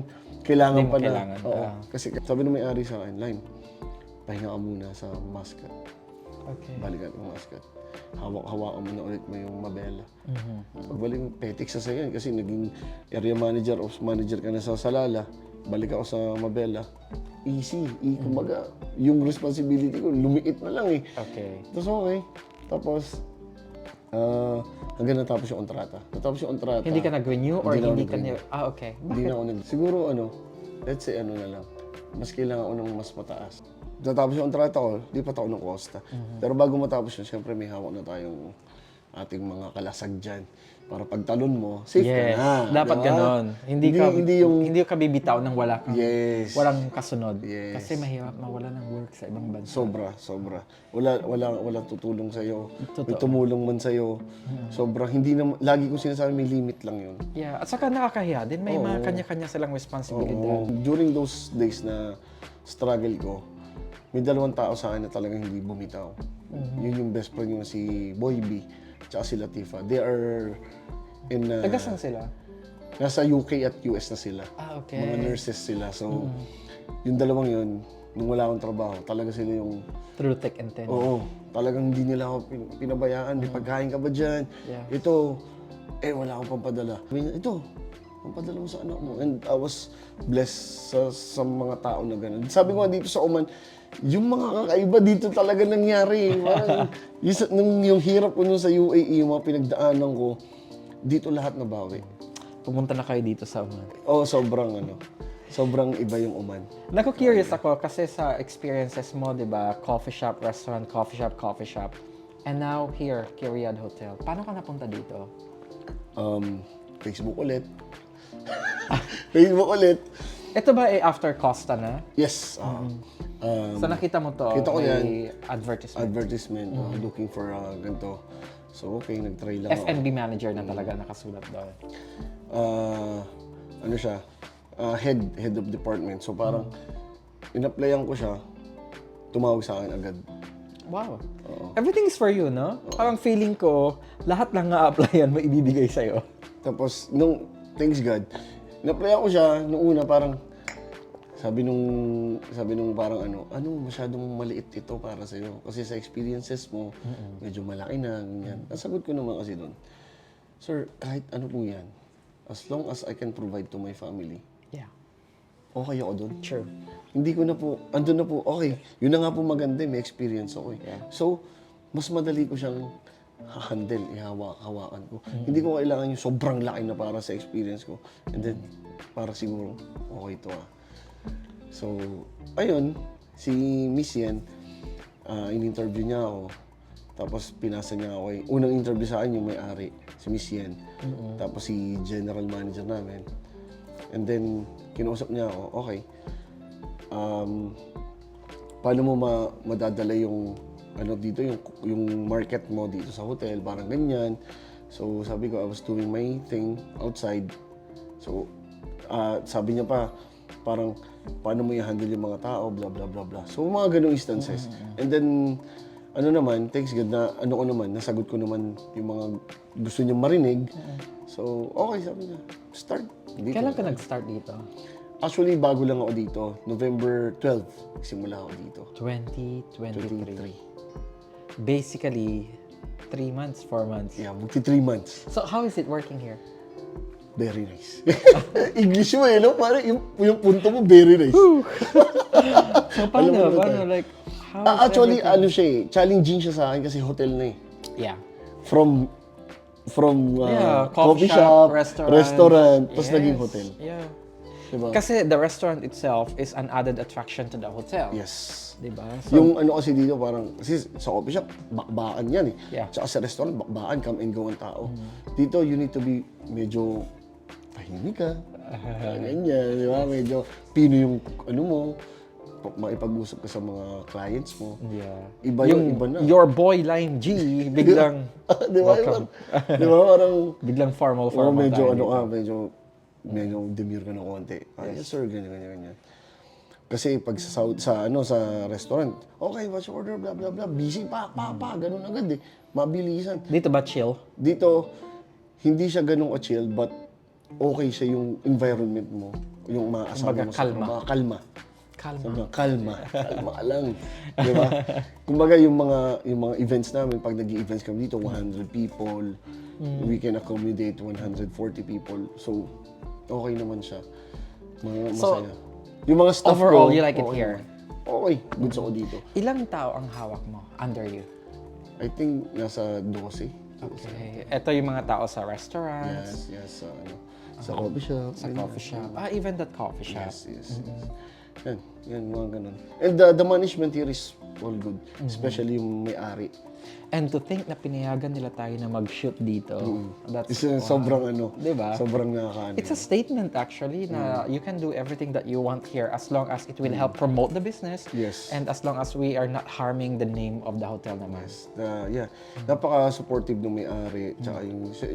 kailangan Hindi mo pa na. kailangan. Oo. Kasi sabi ng may-ari sa akin, Lime, pahinga ka muna sa Muscat. Okay. Balikan ang Muscat. Hawak-hawakan mo na ulit mo yung Mabela. Mhm. Pagbalik mo, petik sa sayan kasi naging area manager, ops manager ka na sa Salala. Balik ako sa Mabela. Easy. Kumbaga, yung responsibility ko, lumiit na lang eh. Okay. Tapos okay. Tapos, hanggang natapos yung kontrata. Natapos yung kontrata. Hindi ka nag-renew or Hindi na hindi ako ka nag-renew. okay. Hindi na ako siguro let's say na lang. Mas kailangan ko ng mas mataas. Natapos yung kontrata ko, lipat ako ng Costa. Pero bago matapos yun, syempre may hawak na tayong ating mga kalasag dyan. Para pag talon mo, safe Yes, ka na. dapat diba? ganon. Hindi ka bibitaw nang wala kang Yes. walang kasunod. Yes. Kasi mahirap mawala ng work sa ibang bansa. Sobra. Wala tutulong sa iyo. Totoo. May tumulong man sa iyo. Sobra hindi na lagi ko sinasabi may limit lang 'yun. Yeah, at saka nakakahiya din. May mga kanya-kanya silang responsibilidad. During those days na struggle ko, may dalawang tao sa akin na talagang hindi bumitaw. Yun yung best friend yung si Boy B, tsaka si Latifa. They are in Taga saan sila? nasa UK at US na sila. Ah, okay. Mga nurses sila. So, yung dalawang yun, nung wala akong trabaho, talaga sila yung Through thick and thin. oo, talagang hindi nila ako pinabayaan. May pagkain ka ba dyan? Yeah. Ito, wala akong pampadala. Sabi niya, ito, pampadala mo sa anak mo. And I was blessed sa mga tao na gano'n. Sabi ko nga dito sa Oman, yung mga kakaiba dito talaga nangyari. Parang, yung hirap ko nun sa UAE, yung mga pinagdaanan ko, dito lahat nabawi. Pumunta na kayo dito sa Oman. Oo, sobrang iba yung Oman. Naku-curious ako kasi sa experiences mo, di ba? Coffee shop, restaurant, coffee shop. And now here, Kiriad Hotel. Paano ka napunta dito? Facebook ulit. Facebook ulit. Ito ba after Costa na? Yes. So nakita mo to? Kita ko may advertisement. Advertisement, looking for ganito. So, okay, nag-try lang ako. F&B manager na talaga nakasulat doon. Ano siya? Head of department. So, parang in-applyan ko siya, tumawag sa akin agad. Wow. Everything is for you, no? Parang feeling ko, lahat ng na-applyan mo ibibigay sa'yo. Tapos, thanks God, in-applyan ko siya, nung una parang, sabi nung parang masyadong maliit ito para sa iyo kasi sa experiences mo medyo malaki na ganyan. Ang sagot ko naman kasi doon, sir, kahit ano po 'yan, as long as I can provide to my family. Yeah. Okay ako doon. True. Hindi ko na po, andun na po, okay. Yun na nga po maganda, may experience ako eh. Yeah. So, mas madali ko siyang hahandle, hawakan ko. Hindi ko kailangan yung sobrang laki na para sa experience ko. And then, para siguro, okay to So, ayun, si Miss Yen, in-interview niya ako. Tapos pinasa niya ako. Unang interview sa akin yung may-ari, si Miss Yen. Tapos si general manager namin. And then, kinausap niya ako, okay, paano mo madadala yung dito, yung market mo dito sa hotel, parang ganyan. So, sabi ko, I was doing my thing outside. So, sabi niya pa, parang, paano mo i-handle yung mga tao, blah, blah, blah, blah. So, mga ganong instances. And then, thanks God na, nasagot ko naman yung mga gusto niyang marinig. So, okay, sabi niya, start. Dito. Kailan ka nag-start dito? Actually, bago lang ako dito. November 12, nagsimula ako dito. 2023. Basically, 3 months, 4 months. Yeah, magti 3 months. So, how is it working here? Very nice. English mo no? Parang yung punto mo, very nice. So, paano? Like, How is Actually, everything? ano siya eh, challenging siya sa akin kasi hotel na eh. Yeah. From Yeah, coffee shop, restaurant. tapos naging hotel. Yeah. Diba? Kasi the restaurant itself is an added attraction to the hotel. Yes. Diba? So, Yung ano kasi dito parang, kasi sa coffee shop, bakbaan yan eh. Yeah. Tsaka sa restaurant, bakbaan, come and go ang tao. Dito, you need to be medyo tahimik ka. Ganyan, di ba? Medyo pino yung ano mo, maipag-usap ka sa mga clients mo. yeah. Iba yung iba na. Your boy Lime G, biglang, Di ba? welcome. Di ba? Parang, Biglang formal medyo tayo ano dito. ka, medyo demure ka ng konti. Yes sir, ganyan. Kasi pag sa restaurant, okay, what's your order, blah blah blah, busy pa, ganun agad eh. Mabilisan. Dito ba chill? Dito, hindi siya ganun ka-chill, but okay siya yung environment mo, yung Kumbaga, maasama mo kalma. kalma. Kalma. Sabi nga, kalma ka lang. Di ba? Kumbaga yung mga events namin, pag nag-events kami dito, 100 people, we can accommodate 140 people. So, okay naman siya. So, Masaya. Yung mga staff overall, ko, you like it okay here? naman. Okay, goods ako dito. Ilang tao ang hawak mo under you? I think nasa 12. Okay. Ito yung mga tao sa restaurants, Yes, sa coffee shop. sa coffee shop. Even that coffee shop. Yes. Yan, mga ganun. And the management here is all good. Especially yung may-ari. And to think na pinayagan nila tayo na mag-shoot dito. That's Sobrang Diba? sobrang nakakaano. It's a statement actually na you can do everything that you want here as long as it will help promote the business. Yes. And as long as we are not harming the name of the hotel naman. Napaka-supportive ng may-ari, tsaka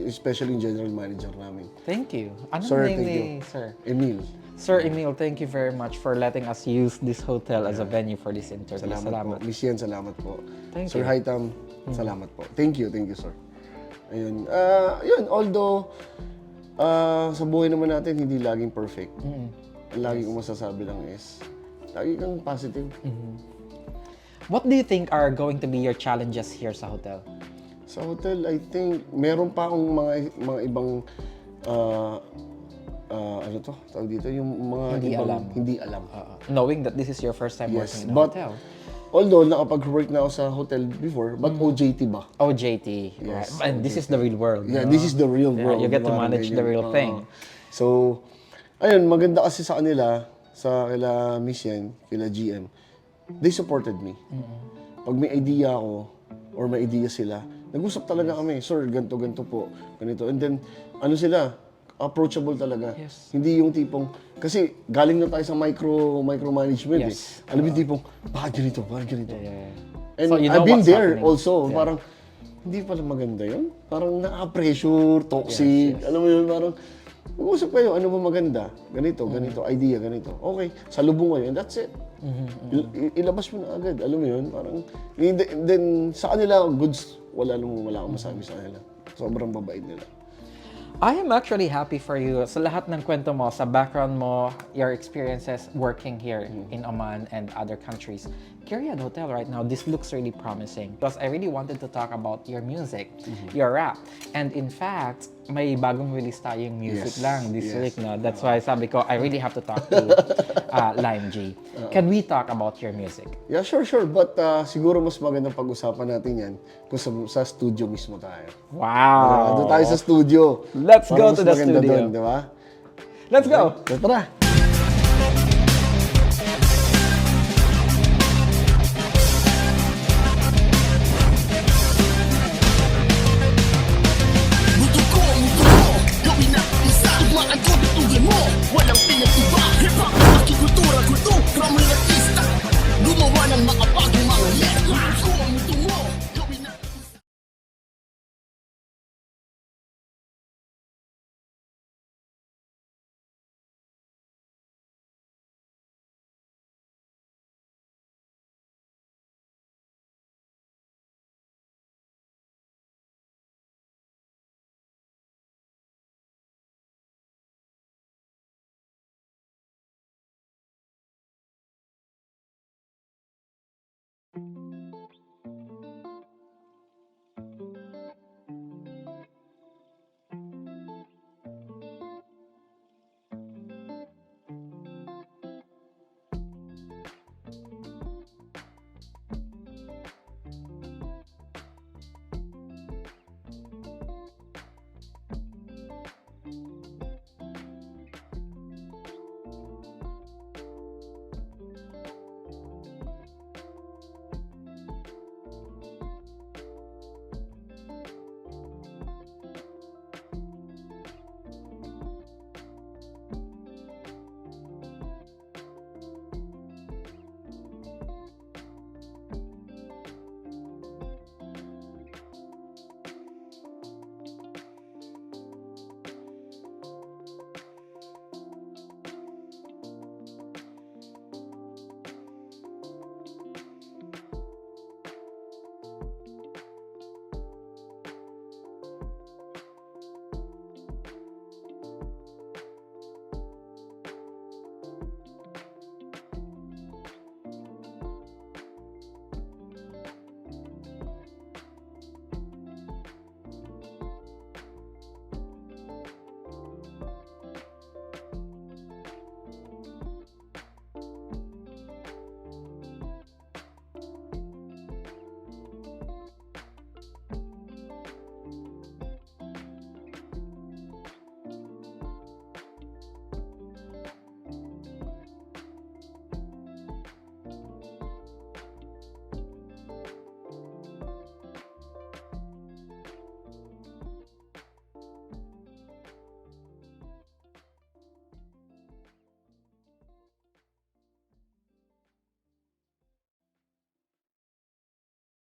especially yung general manager namin. Thank you. Anong Sir, name thank ni you. Sir? Emil, Sir Emil, thank you very much for letting us use this hotel as a venue for this interview. salamat po. Miss Yen, salamat po. Thank Sir you. Haitam, salamat po. Thank you, sir. Ayun, although sa buhay naman natin hindi laging perfect. Ang lagi kong masasabi lang is lagi kang positive. What do you think are going to be your challenges here sa hotel? Sa hotel, I think meron pa akong mga ibang tawag dito, yung mga hindi alam. Knowing that this is your first time Yes, working in a but hotel. although nakapag-work na ako sa hotel before, but OJT ba? OJT, right? Yes, And this is the real world. Yeah, no? this is the real Yeah, world. you get to Parang manage the ganyan. real thing. So, ayun, maganda kasi sa kanila, kila Miss Yen, kila GM, they supported me. Pag may idea ako, or may idea sila, nag-usap talaga kami, sir, ganito po, ganito. And then, sila, approachable talaga. Yes. Hindi yung tipong, kasi galing na tayo sa micromanagement Yes. eh. Alam mo yung tipong, bakit ganito? Yeah. And So, you know I've been what's there happening. also. Yeah. Parang, hindi pala maganda yun. Parang nakaka-pressure, toxic. Alam mo yun, parang, mag-usap kayo, ano ba maganda? Ganito, idea, ganito. Okay, salubong kayo, and that's it. Ilabas mo na agad. Alam mo yun, parang, then sa kanila, goods, wala akong masabi sa kanila. Sobrang babait nila. I am actually happy for you sa lahat ng kwento mo, sa background mo, your experiences working here in Oman and other countries. Kyrian Hotel right now, this looks really promising because I really wanted to talk about your music, your rap. And in fact, may bagong release tayong music Yes, lang this yes. week. No? That's why sabi ko, I really have to talk to Lime G. Can we talk about your music? Yeah, sure. But siguro mas magandang pag-usapan natin yan kung sa studio mismo tayo. Wow! Doon tayo sa studio. Let's go Parang to mas the maganda studio. Doon, di ba? Let's go! So, tara! Mundo ko, gawin natin isa Tumaan ko, bituin mo Walang pinag-iba Hip-hop